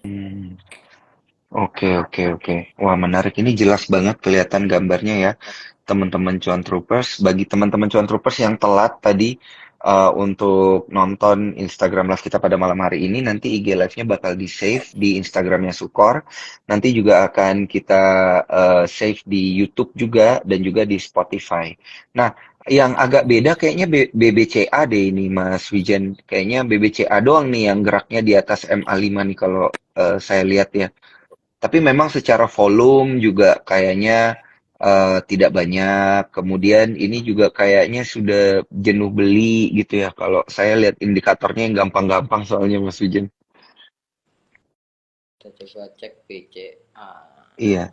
Oke oke oke. Wah menarik. Ini jelas banget kelihatan gambarnya ya. Teman-teman Cuan Troopers. Bagi teman-teman Cuan Troopers yang telat tadi untuk nonton Instagram Live kita pada malam hari ini, nanti IG Live-nya bakal di-save di Instagramnya Sukor. Nanti juga akan kita save di YouTube juga dan juga di Spotify. Nah, yang agak beda kayaknya BBCA deh ini Mas Wijen. Kayaknya BBCA doang nih yang geraknya di atas MA5 nih kalau saya lihat ya. Tapi memang secara volume juga kayaknya tidak banyak. Kemudian ini juga kayaknya sudah jenuh beli gitu ya. Kalau saya lihat indikatornya yang gampang-gampang soalnya Mas Wijen. Kita coba cek BCA. Iya,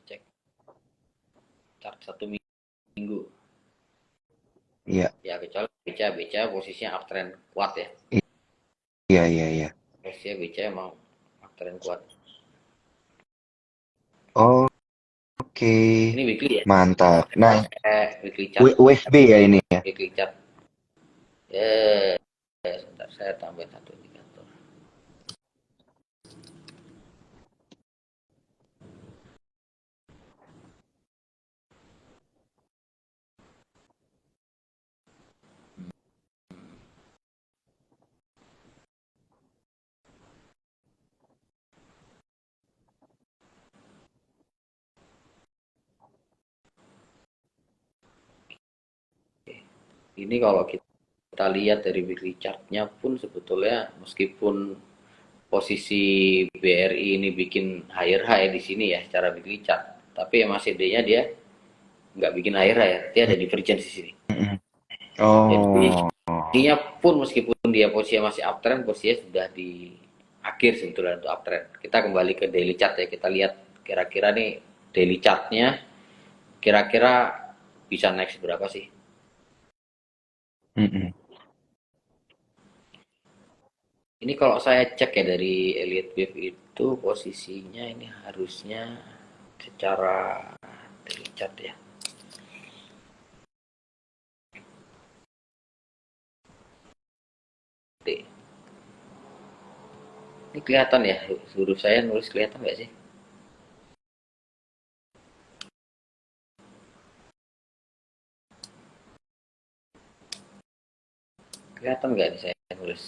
Cek chart 1 minggu. iya, Ya kecuali BCA posisinya uptrend kuat ya. iya, iya, iya. Posisinya BCA emang uptrend kuat. Oke, Ini weekly ya. mantap. Nah, Weekly chart. Wave B ya ini ya. Weekly chart. Ya, sebentar saya tambahin satu indikator. Ini kalau kita lihat dari weekly chartnya pun sebetulnya meskipun posisi BRI ini bikin higher high di sini ya secara weekly chart, tapi MACD-nya dia nggak bikin higher high, dia ada divergence di sini. Mm-mm. Jadi Oh, dia pun meskipun dia posisinya masih uptrend, posisinya sudah di akhir sebetulnya untuk uptrend. Kita kembali ke daily chart ya, kita lihat kira-kira nih daily chartnya kira-kira bisa naik seberapa sih? Mm-mm. Ini kalau saya cek ya dari Elliott Wave itu posisinya ini harusnya secara daily chart ya. D. Ini kelihatan ya, huruf saya nulis kelihatan nggak sih? Kelihatan nggak nih saya nulis?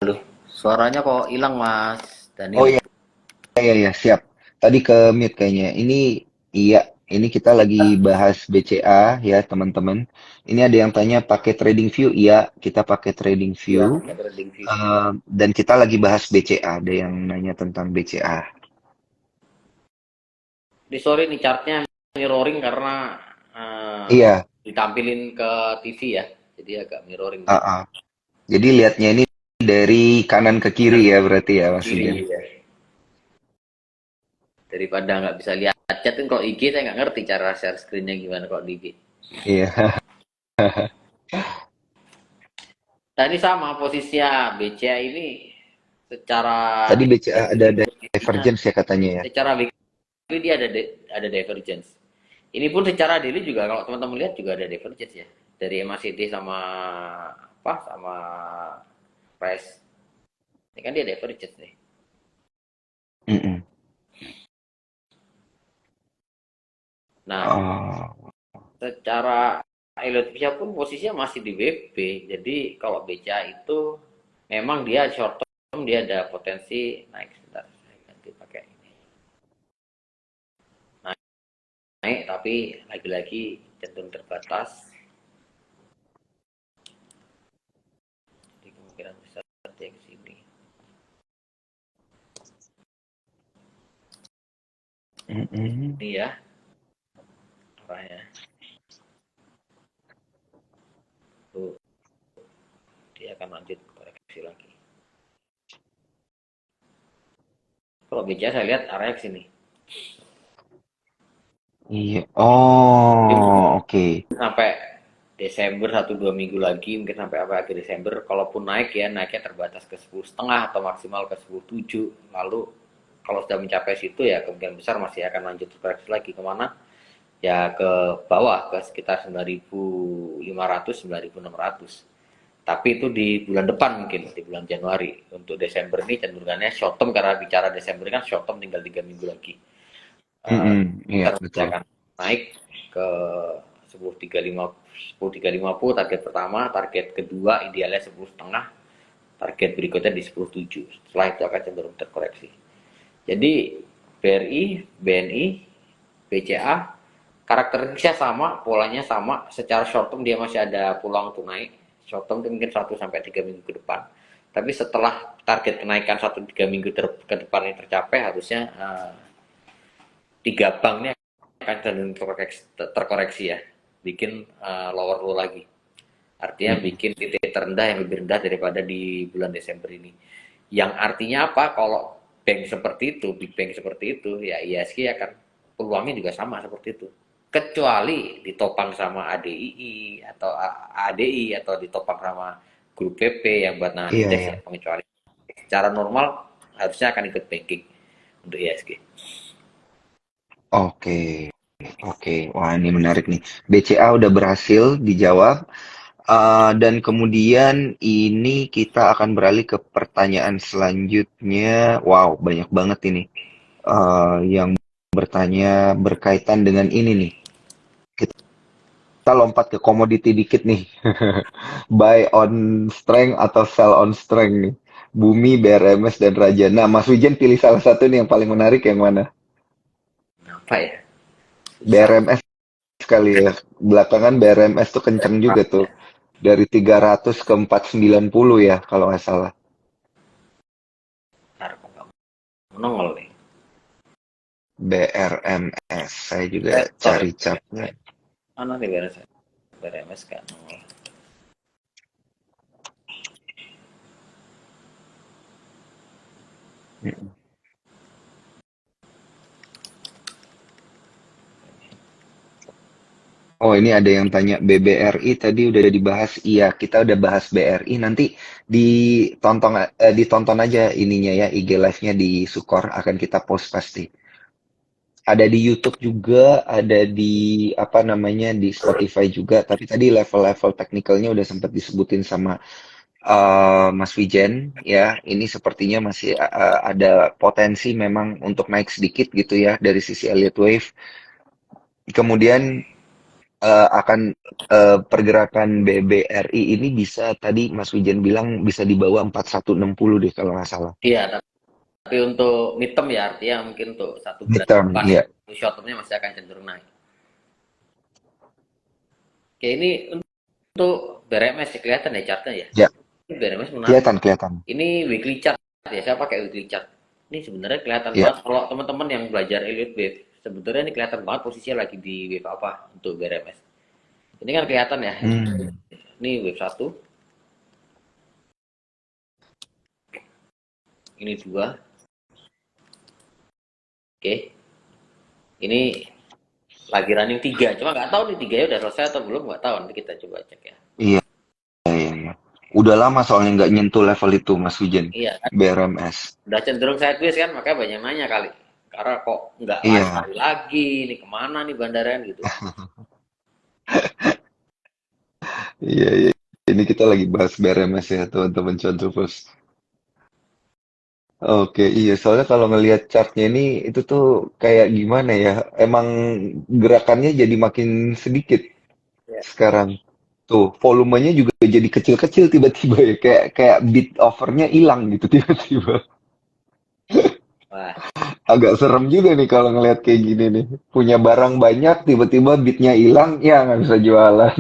Aduh, suaranya kok hilang Mas Oh Daniel. iya, iya, iya, siap. Tadi ke mute kayaknya. Ini iya, ini kita lagi bahas BCA ya teman-teman. Ini ada yang tanya pakai trading view. Iya, kita pakai trading Ya, view. pakai trading view. Dan kita lagi bahas BCA. Ada yang nanya tentang BCA. Di sorry nih chartnya mirroring karena Iya, ditampilin ke TV ya, jadi agak mirroring ah, nih. ah. Jadi lihatnya ini dari kanan ke kiri Kanan ya berarti ya Mas kiri Ujan. ya. Daripada nggak bisa lihat chat kan kalau IG saya nggak ngerti cara share screennya gimana kalau di IG. Iya. Nah ini sama posisinya BCA ini secara Tadi BCA ada weekly posisinya, divergence ya katanya ya. secara weekly dia ada divergence. Ini pun secara daily juga kalau teman-teman lihat juga ada divergence ya dari MACD sama apa sama price. Ini kan dia divergence nih. Mm-mm. Nah, Oh, secara Elliott pun posisinya masih di WB. Jadi kalau BCA itu memang dia short term dia ada potensi naik sebentar. Saya ganti pakai ini. Naik tapi lagi-lagi cenderung terbatas. Jadi kemungkinan besar dia ke sini. mm-mm. Ini ya arahnya. Tuh, dia akan lanjut koreksi lagi. Kalau BCA saya lihat arahnya ke sini. Iya. Jadi mungkin Oh, oke. sampai Desember 1-2 minggu lagi mungkin sampai apa akhir Desember kalaupun naik ya naiknya terbatas ke 10,5 atau maksimal ke 10,7 lalu kalau sudah mencapai situ ya kemungkinan besar masih akan lanjut koreksi lagi kemana ya ke bawah ke sekitar 9.500 9.600 tapi itu di bulan depan mungkin di bulan Januari untuk Desember ini cenderungannya short term karena bicara Desember ini kan short term tinggal 3 minggu lagi uh, Mm-mm. Iya, masih betul. akan naik ke 10.350 target pertama, target kedua idealnya 10,5, target berikutnya di 10,7. Setelah itu akan cenderung terkoreksi. Jadi BRI, BNI, BCA karakteristiknya sama, polanya sama. Secara short term dia masih ada peluang untuk naik. Short term itu mungkin 1 sampai 3 minggu ke depan. Tapi setelah target kenaikan 1 3 minggu ke depan ini tercapai, harusnya tiga bank ini akan cenderung terkoreksi ya, bikin lower low lagi. Artinya Mm-mm. bikin titik terendah yang lebih rendah daripada di bulan Desember ini. Yang artinya apa? Kalau bank seperti itu, big bank seperti itu, ya ISG akan peluangnya juga sama seperti itu. Kecuali ditopang sama ADII atau ADI atau ditopang sama grup PP yang buat nahan Iya, indeks ya. ya pengecuali. Secara normal harusnya akan ikut banking untuk ISG. Oke. Oke. Wah, ini menarik nih. BCA udah berhasil dijawab. Dan kemudian ini kita akan beralih ke pertanyaan selanjutnya. Wow, banyak banget ini. Yang bertanya berkaitan dengan ini nih. Kita lompat ke komoditi dikit nih. Buy on strength atau sell on strength nih. Bumi, BRMS, dan Raja. Nah, Mas Wijen pilih salah satu nih yang paling menarik yang mana? Apa ya? Susah. BRMS kali ya. Belakangan BRMS tuh kenceng juga tuh. Dari 300 ke 490 ya, kalau nggak salah. Ntar kok nggak menongol nih. BRMS. Saya juga Investor cari ya. capnya. Mana nih beres BRMS kan nongol. Mm. Oh, ini ada yang tanya BBRI tadi udah dibahas. Iya, kita udah bahas BRI. Nanti ditonton aja ininya ya, IG live-nya di Sukor akan kita post pasti. Ada di YouTube juga, ada di apa namanya di Spotify juga. Tapi tadi level-level teknikalnya udah sempat disebutin sama Mas Wijen ya. Ini sepertinya masih ada potensi memang untuk naik sedikit gitu ya dari sisi Elliott Wave. Kemudian akan pergerakan BBRI ini bisa tadi Mas Wijen bilang bisa di bawah 4160 deh kalau nggak salah. Iya, tapi untuk midterm ya artinya mungkin untuk 1 bulan ke Midterm, depan iya. short termnya masih akan cenderung naik. Oke, ini untuk BRMS ya, kelihatan ya chartnya ya. Ya, Ini BRMS menarik. kelihatan, kelihatan. Ini weekly chart ya, saya pakai weekly chart. Ini sebenarnya kelihatan Ya. banget kalau teman-teman yang belajar Elliott Wave. Sebenarnya ini kelihatan banget posisinya lagi di wave apa untuk BRMS. Ini kan kelihatan ya. Hmm. Ini wave satu, ini dua. Oke. Ini lagi running tiga. Cuma nggak tahu nih tiganya udah selesai atau belum, nggak tahu. Nanti kita coba cek ya. Iya, iya, iya. Udah lama soalnya nggak nyentuh level itu, Mas Wijen. Iya kan? BRMS. Udah cenderung sideways kan, makanya banyak nanya kali. Karena kok nggak Iya, lari lagi, ini kemana nih bandaran gitu. iya, iya. Ini kita lagi bahas BRMS ya, teman-teman Controbus. Oke, iya. Soalnya kalau ngelihat chartnya ini, itu tuh kayak gimana ya? Emang gerakannya jadi makin sedikit Ya. sekarang. Tuh, volumenya juga jadi kecil-kecil tiba-tiba ya. Kayak bid overnya hilang gitu tiba-tiba. Wah, Agak serem juga nih kalau ngelihat kayak gini nih. Punya barang banyak, tiba-tiba bidnya hilang, ya nggak bisa jualan.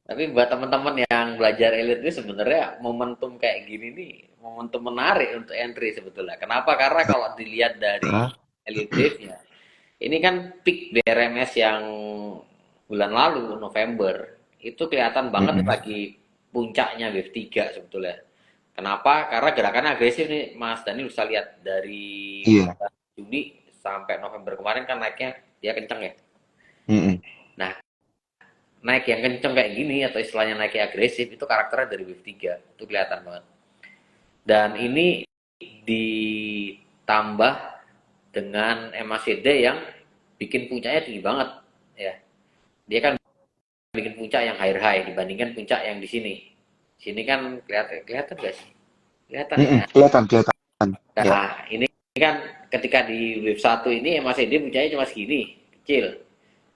tapi buat teman-teman yang belajar elite ini sebenarnya momentum kayak gini nih, momentum menarik untuk entry sebetulnya. Kenapa? Karena kalau dilihat dari Hah? elite wave-nya, ini kan peak BRMS yang bulan lalu, November, itu kelihatan banget Mm-mm. lagi puncaknya wave 3 sebetulnya. Kenapa? Karena gerakannya agresif nih, Mas Dani bisa lihat dari Iya. bulan Juni sampai November kemarin kan naiknya dia kenceng ya. Mm-mm. Nah, naik yang kenceng kayak gini atau istilahnya naik yang agresif itu karakternya dari wave 3. Itu kelihatan banget. Dan ini ditambah dengan MACD yang bikin puncaknya tinggi banget ya. Dia kan bikin puncak yang higher high dibandingkan puncak yang di sini. Sini kan kelihatan kelihatan guys. Kelihatan Mm-mm. ya. Kelihatan, kelihatan. Ya. Nah, ini kan ketika di wave satu ini MACD puncaknya cuma segini, kecil.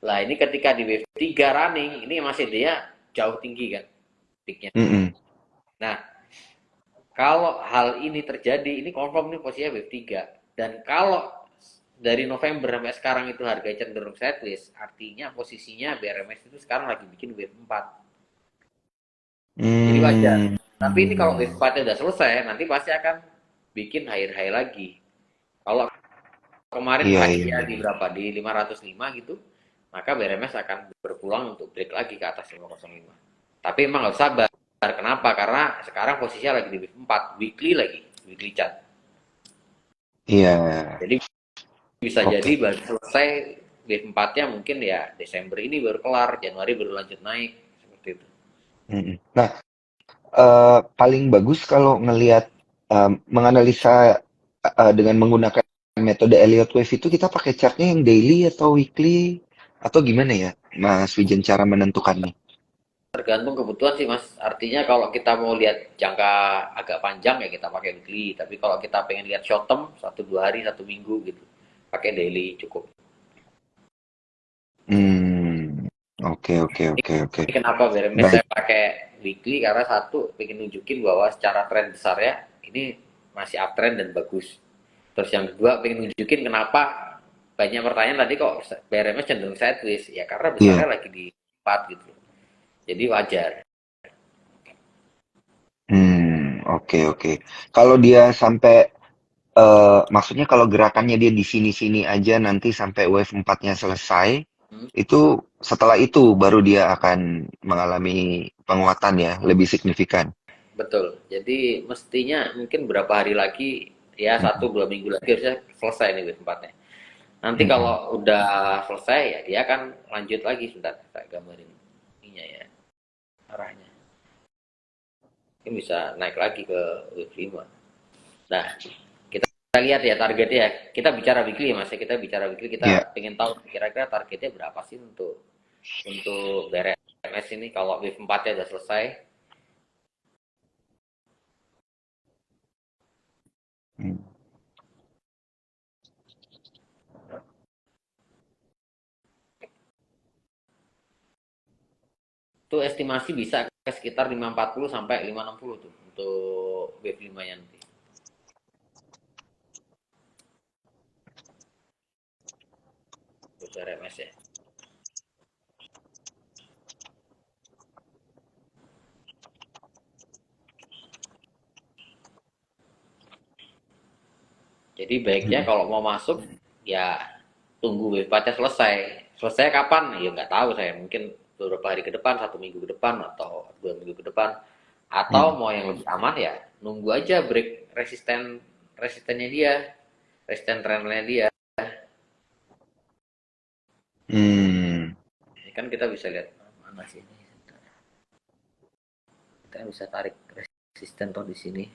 Lah, ini ketika di wave 3 running, ini MACD-nya jauh tinggi kan, peaknya. Mm-mm. Nah, kalau hal ini terjadi, ini confirm nih posisinya wave 3. Dan kalau dari November sampai sekarang itu harga cenderung sideways, artinya posisinya BRMS itu sekarang lagi bikin wave 4. Jadi wajar. Hmm. Tapi ini kalau wave 4 udah selesai, nanti pasti akan bikin higher high lagi. Kalau kemarin Iya, iya, high-nya di iya. berapa? Di 505 gitu, maka BRMS akan berpulang untuk break lagi ke atas 505. Tapi emang harus sabar. Kenapa? Karena sekarang posisinya lagi di wave 4, weekly lagi, weekly chart. Iya. Jadi bisa jadi Oke. baru selesai wave 4-nya mungkin ya Desember ini baru kelar, Januari baru lanjut naik, seperti itu. Mm-mm. Nah, paling bagus kalau ngelihat menganalisa dengan menggunakan metode Elliott Wave itu kita pakai chartnya yang daily atau weekly atau gimana ya, Mas Wijen cara menentukannya? Tergantung kebutuhan sih Mas. Artinya kalau kita mau lihat jangka agak panjang ya kita pakai weekly. Tapi kalau kita pengen lihat short term, 1 2 hari, 1 minggu gitu, pakai daily cukup. Hmm, oke, oke, oke, oke. Ini kenapa BRMS Baik. saya pakai weekly karena satu pengen nunjukin bahwa secara tren besar ya ini masih uptrend dan bagus. Terus yang kedua pengen nunjukin kenapa banyak pertanyaan tadi kok BRMS cenderung sideways ya karena Iya. besarnya lagi di 4 gitu. Jadi wajar. Oke, oke. Kalau dia sampai maksudnya kalau gerakannya dia di sini-sini aja nanti sampai wave 4-nya selesai, Hmm, itu setelah itu baru dia akan mengalami penguatan ya, lebih signifikan. betul. Jadi mestinya mungkin berapa hari lagi ya Mm-mm. 1-2 minggu lagi harusnya selesai nih wave 4-nya. Nanti Mm-mm. kalau udah selesai ya dia akan lanjut lagi, sebentar saya gambarin ininya ya, arahnya. Ini bisa naik lagi ke wave 5. Nah, kita lihat ya targetnya ya. Kita bicara weekly ya Mas, ya. Kita bicara weekly, kita Ya. pengen tahu kira-kira targetnya berapa sih untuk BRMS ini kalau wave 4-nya udah selesai. Mm. Itu estimasi bisa ke sekitar 540 sampai 560 tuh untuk wave 5-nya nanti. Untuk BRMS ya. Jadi baiknya Mm-mm. kalau mau masuk ya tunggu wave 4-nya selesai. Selesai kapan? Ya nggak tahu saya. Mungkin beberapa hari ke depan, 1 minggu ke depan, atau 2 minggu ke depan. Atau Mm. mau yang lebih aman ya nunggu aja break resistennya dia, resisten trendnya dia. Hmm. Ini kan kita bisa lihat mana sih ini. Kita bisa tarik resisten tuh di sini.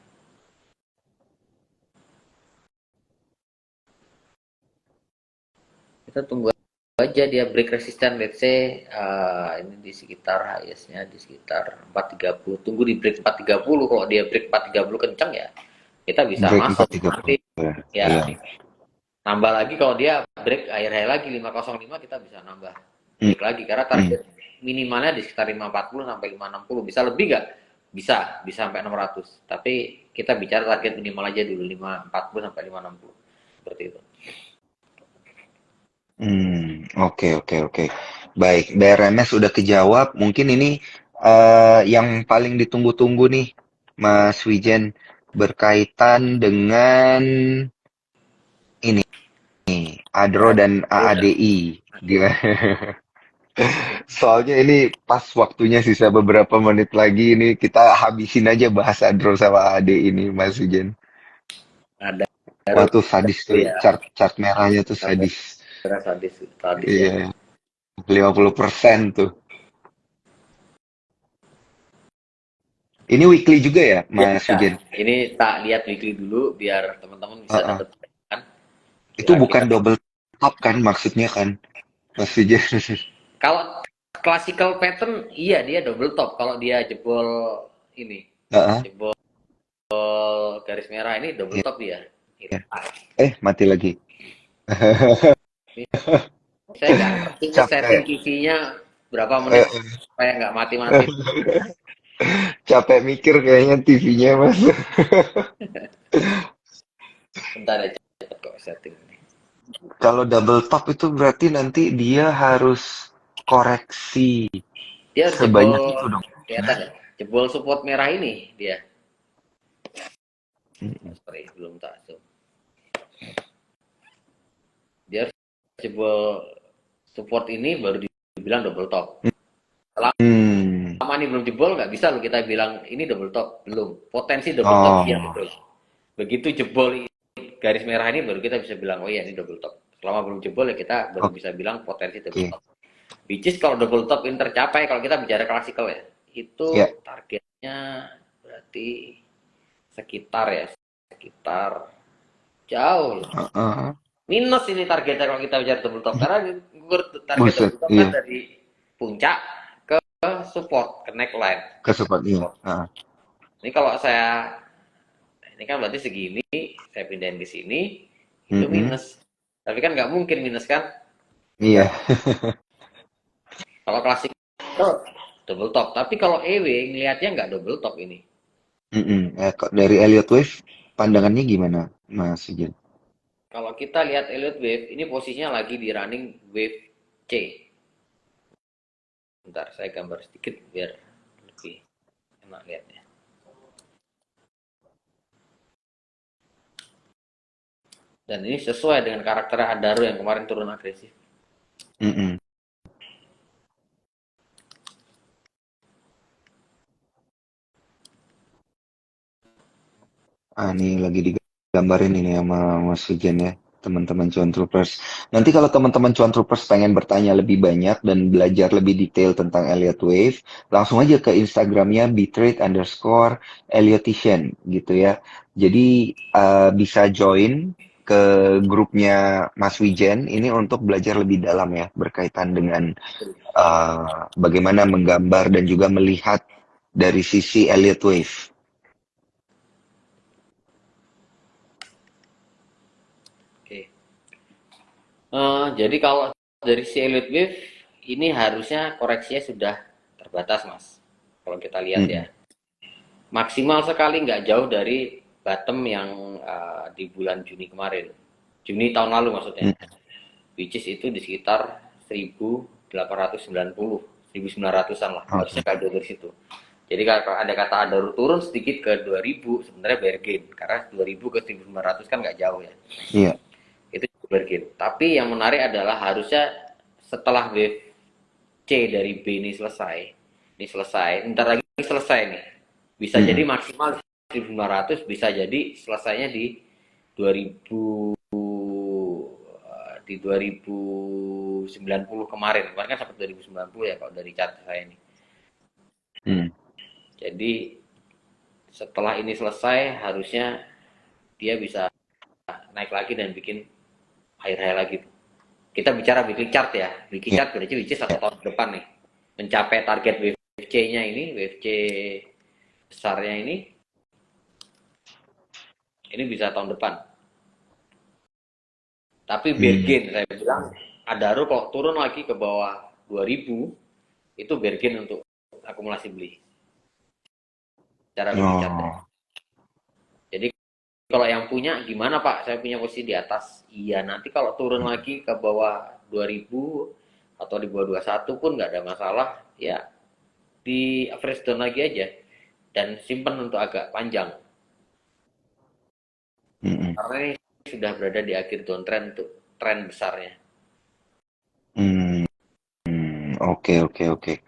Kita tunggu aja dia break resisten, let's say ini di sekitar highest-nya di sekitar 430, tunggu di break 430. Kalau dia break 430 kencang ya kita bisa Break masuk 430. nanti Ya. ya, Iya. nambah lagi kalau dia break akhir high lagi 505, kita bisa nambah Mm. break lagi karena Mm. target minimalnya di sekitar 540 sampai 560. Bisa lebih nggak? Bisa sampai 600, tapi kita bicara target minimal aja dulu 540 sampai 560 seperti itu. Oke, oke, oke. Baik, BRMS sudah kejawab. Mungkin ini yang paling ditunggu-tunggu nih, Mas Wijen, berkaitan dengan ini, ADRO dan AADI. Gimana? Soalnya ini pas waktunya sisa beberapa menit lagi ini kita habisin aja bahas ADRO sama AADI ini, Mas Wijen. Ada Wah tuh sadis tuh, ya, chart merahnya tuh sadis. sadis sadis ya. Iya, 50% tuh. Ini weekly juga ya, Ya, Mas Wijen? ini tak lihat weekly dulu biar teman-teman bisa Heeh. dapat kan Itu bukan kira-kira. double top kan maksudnya kan, Mas Wijen? Kalau classical pattern iya dia double top. Kalau dia jebol ini, Heeh. jebol garis merah ini double Iya. top dia. Ini, Mati lagi. ini saya nggak ngerti ini setting Capek. TV-nya berapa menit Eh, supaya nggak mati-mati. capek mikir kayaknya TV-nya, Mas. Bentar aja cepet kok setting ini. Kalau double top itu berarti nanti dia harus koreksi Dia harus sebanyak jebol, itu dong. kelihatan ya, jebol support merah ini dia. Oh, Mm-mm. sorry belum tak zoom. Dia harus jebol support ini baru dibilang double top. Hmm. Selama ini belum jebol nggak bisa loh kita bilang ini double top, belum. Potensi double top iya Oh, betul. Begitu jebol garis merah ini baru kita bisa bilang oh iya ini double top. Selama belum jebol ya kita baru bisa bilang potensi double oke. top. Which is kalau double top ini tercapai, kalau kita bicara klasikal ya, itu Ya. targetnya berarti sekitar jauh loh. Heeh. Minus ini targetnya kalau kita bicara double top karena target Buset, double top kan iya. dari puncak ke support ke neckline. Kesempat, iya. Heeh. Ini kalau saya, ini kan berarti segini, saya pindahin ke sini, itu Mm-mm. minus. Tapi kan nggak mungkin minus kan? Iya. Kalau klasik itu double top. Tapi kalau EW ngelihatnya nggak double top ini. Mm-mm. Kok dari Elliott Wave pandangannya gimana, Mas Jen? Kalau kita lihat Elliott Wave, ini posisinya lagi di running wave C. Bentar, saya gambar sedikit biar lebih enak lihatnya. Dan ini sesuai dengan karakter Adaro yang kemarin turun agresif. Mm-mm. Ah, ini lagi gambarin ini sama Mas Hujan ya, teman-teman Cuan Troopers. Nanti kalau teman-teman Cuan Troopers pengen bertanya lebih banyak dan belajar lebih detail tentang Elliott Wave, langsung aja ke Instagramnya @bitrate_elliotician gitu ya. Jadi bisa join ke grupnya Mas Wijen ini untuk belajar lebih dalam ya berkaitan dengan bagaimana menggambar dan juga melihat dari sisi Elliott Wave. Oke. Jadi kalau dari si Elliott Wave ini harusnya koreksinya sudah terbatas, Mas. Kalau kita lihat ya, Mm-mm. maksimal sekali nggak jauh dari bottom yang di bulan Juni kemarin. Juni tahun lalu maksudnya. Mm-mm. Which is itu di sekitar 1890, 1900-an lah. Harusnya Oke. kalau dari situ. Jadi kalau ada kata ada turun sedikit ke 2000, sebenarnya bargain. Karena 2000 ke 1900 kan nggak jauh ya. Iya. Itu bargain. Tapi yang menarik adalah harusnya setelah wave C dari B ini selesai, bentar lagi selesai nih. Bisa jadi Mm-mm. maksimal 1500, bisa jadi selesainya di 2000, di 2090 kemarin. Kemarin kan sampai 2090 ya kalau dari chart saya ini. Mm. Jadi setelah ini selesai harusnya dia bisa naik lagi dan bikin high lagi. Kita bicara weekly chart ya. Weekly Iya. chart berarti which is 1 tahun depan nih. Mencapai target wave C-nya ini, wave C besarnya ini bisa tahun depan. Tapi Mm. bargain saya bilang Adaro kalau turun lagi ke bawah 2000 itu bargain untuk akumulasi beli cara weekly chart ya. Oh. Jadi kalau yang punya gimana Pak? Saya punya posisi di atas. Iya, nanti kalau turun lagi ke bawah 2000 atau di bawah 21 pun nggak ada masalah. Ya, di average down lagi aja dan simpan untuk agak panjang. Mm-mm. Karena ini sudah berada di akhir downtrend untuk tren besarnya. Mm. Oke, oke, oke.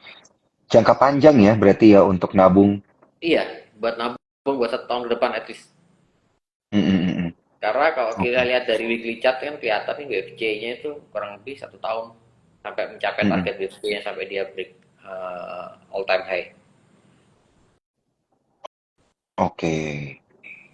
Jangka panjang ya berarti ya untuk nabung. Iya, buat nabung buat 1 tahun ke depan at least. Mm-mm. Karena kalau kita Oke. lihat dari weekly chart kan kelihatan nih WFC-nya itu kurang lebih 1 tahun sampai mencapai Mm-mm. target WFC-nya sampai dia break all time high. Oke.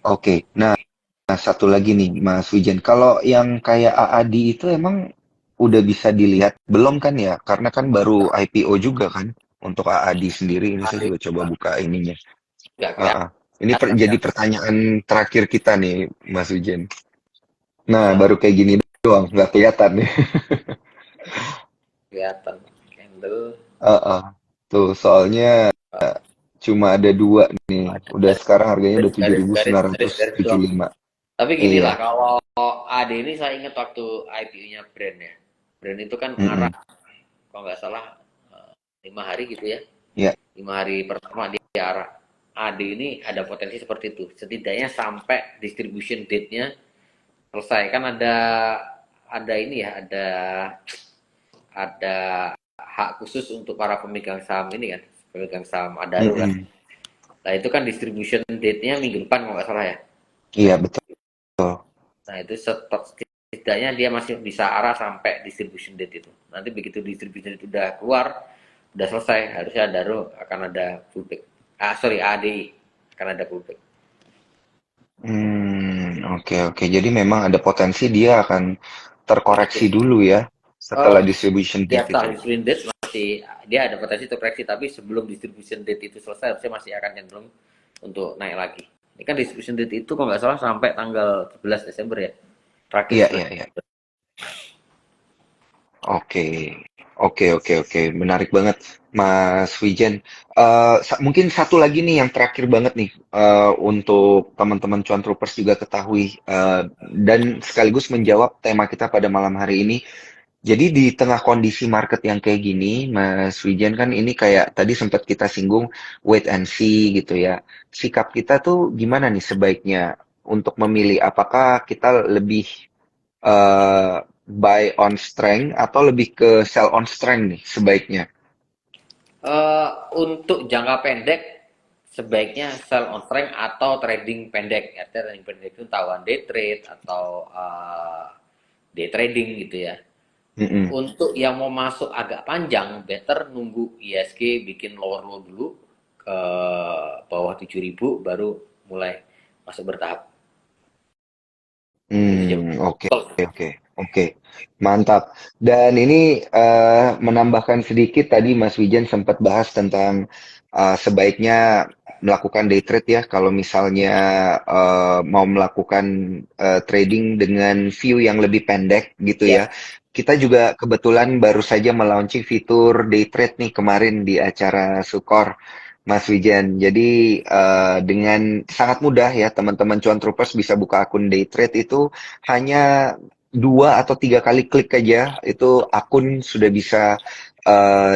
Oke. Nah, satu lagi nih Mas Wijen. Kalau yang kayak AAD itu emang udah bisa dilihat belum kan ya? Karena kan baru IPO juga kan untuk AAD sendiri. Ini saya Ada juga coba buka ininya. nggak Ah, ah. Ini kelihatan ya, jadi pertanyaan terakhir kita nih, Mas Wijen. Nah, bisa baru kayak gini doang, nggak kelihatan nih. kelihatan candle. Heeh. Tuh, soalnya cuma ada dua nih. Udah sekarang harganya udah tujuh Garis ribu garis sembilan garis ratus garis tujuh doang. puluh lima. Tapi gini Iya. lah, kalau AD ini saya ingat waktu IPO-nya brand ya. Brand itu kan Mm-mm. ngarah, kalau nggak salah 5 hari gitu ya. Iya. 5 hari pertama dia arah. AD ini ada potensi seperti itu. Setidaknya sampai distribution date-nya selesai. Kan ada ini ya, ada hak khusus untuk para pemegang saham ini kan, pemegang saham Adaro kan. Mm-mm. Nah itu kan distribution date-nya minggu depan kalau nggak salah ya. Iya, betul. Nah itu setidaknya dia masih bisa arah sampai distribution date itu. Nanti begitu distribution date udah keluar, udah selesai, harusnya Adaro akan ada pullback. Sorry, ADI akan ada pullback. Oke, oke. Jadi memang ada potensi dia akan terkoreksi Betul. dulu ya setelah Oh, distribution ya date itu. setelah distribution date masih dia ada potensi terkoreksi, tapi sebelum distribution date itu selesai harusnya masih akan cenderung untuk naik lagi. Ini kan distribution date itu kalau nggak salah sampai tanggal 11 Desember ya. Terakhir Iya, 11 iya, iya. Desember. Oke, oke, oke, oke. Menarik banget, Mas Wijen. Mungkin satu lagi nih yang terakhir banget nih untuk teman-teman Cuan Troopers juga ketahui dan sekaligus menjawab tema kita pada malam hari ini. Jadi di tengah kondisi market yang kayak gini, Mas Wijen kan ini kayak tadi sempat kita singgung wait and see gitu ya. Sikap kita tuh gimana nih sebaiknya untuk memilih apakah kita lebih buy on strength atau lebih ke sell on strength nih sebaiknya. Untuk jangka pendek sebaiknya sell on strength atau trading pendek. Artinya trading pendek itu tahuan day trade atau day trading gitu ya. Mm-mm. Untuk yang mau masuk agak panjang, better nunggu ISG bikin lower low dulu ke bawah 7.000 baru mulai masuk bertahap. Itu aja. Oke, oke, oke, mantap. Dan ini menambahkan sedikit tadi Mas Wijen sempat bahas tentang sebaiknya melakukan day trade ya kalau misalnya mau melakukan trading dengan view yang lebih pendek gitu Ya, ya. Kita juga kebetulan baru saja melaunching fitur day trade nih kemarin di acara Sukor. Mas Wijen. Jadi dengan sangat mudah ya teman-teman cuan troopers bisa buka akun day trade itu hanya 2 atau 3 kali klik aja itu akun sudah bisa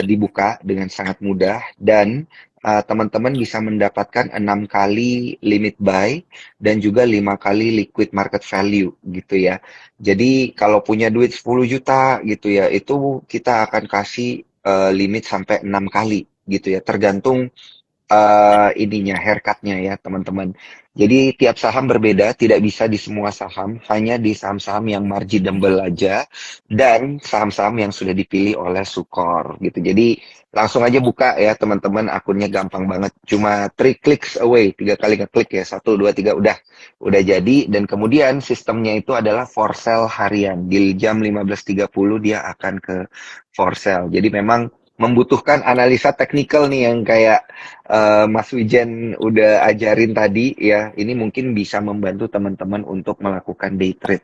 dibuka dengan sangat mudah dan teman-teman bisa mendapatkan 6 kali limit buy dan juga 5 kali liquid market value gitu ya. Jadi kalau punya duit 10 juta gitu ya itu kita akan kasih limit sampai 6 kali gitu ya tergantung ininya, haircutnya ya teman-teman. Jadi tiap saham berbeda, tidak bisa di semua saham, hanya di saham-saham yang marginable aja, dan saham-saham yang sudah dipilih oleh Sukor gitu. Jadi langsung aja buka ya teman-teman, akunnya gampang banget, cuma 3 clicks away, 3 kali ngeklik ya, 1, 2, 3, udah jadi. Dan kemudian sistemnya itu adalah for sale harian, di jam 15.30 dia akan ke for sale. Jadi memang membutuhkan analisa teknikal nih yang kayak Mas Wijen udah ajarin tadi ya, ini mungkin bisa membantu teman-teman untuk melakukan day trade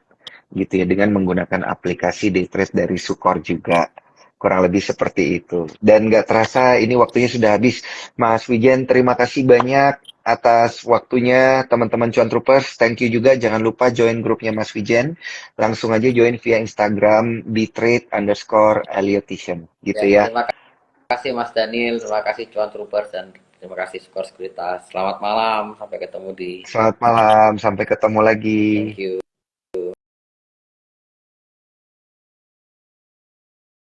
gitu ya dengan menggunakan aplikasi day trade dari Sukor juga. Kurang lebih seperti itu. Dan nggak terasa ini waktunya sudah habis. Mas Wijen, terima kasih banyak atas waktunya teman-teman Cuan Troopers. Thank you juga. Jangan lupa join grupnya Mas Wijen. Langsung aja join via Instagram @bitrade_eliotition gitu ya, ya. terima kasih Mas Daniel, terima kasih Cuan Troopers dan terima kasih Skor Sekuritas. Selamat malam, sampai ketemu di Selamat malam, sampai ketemu lagi. thank you.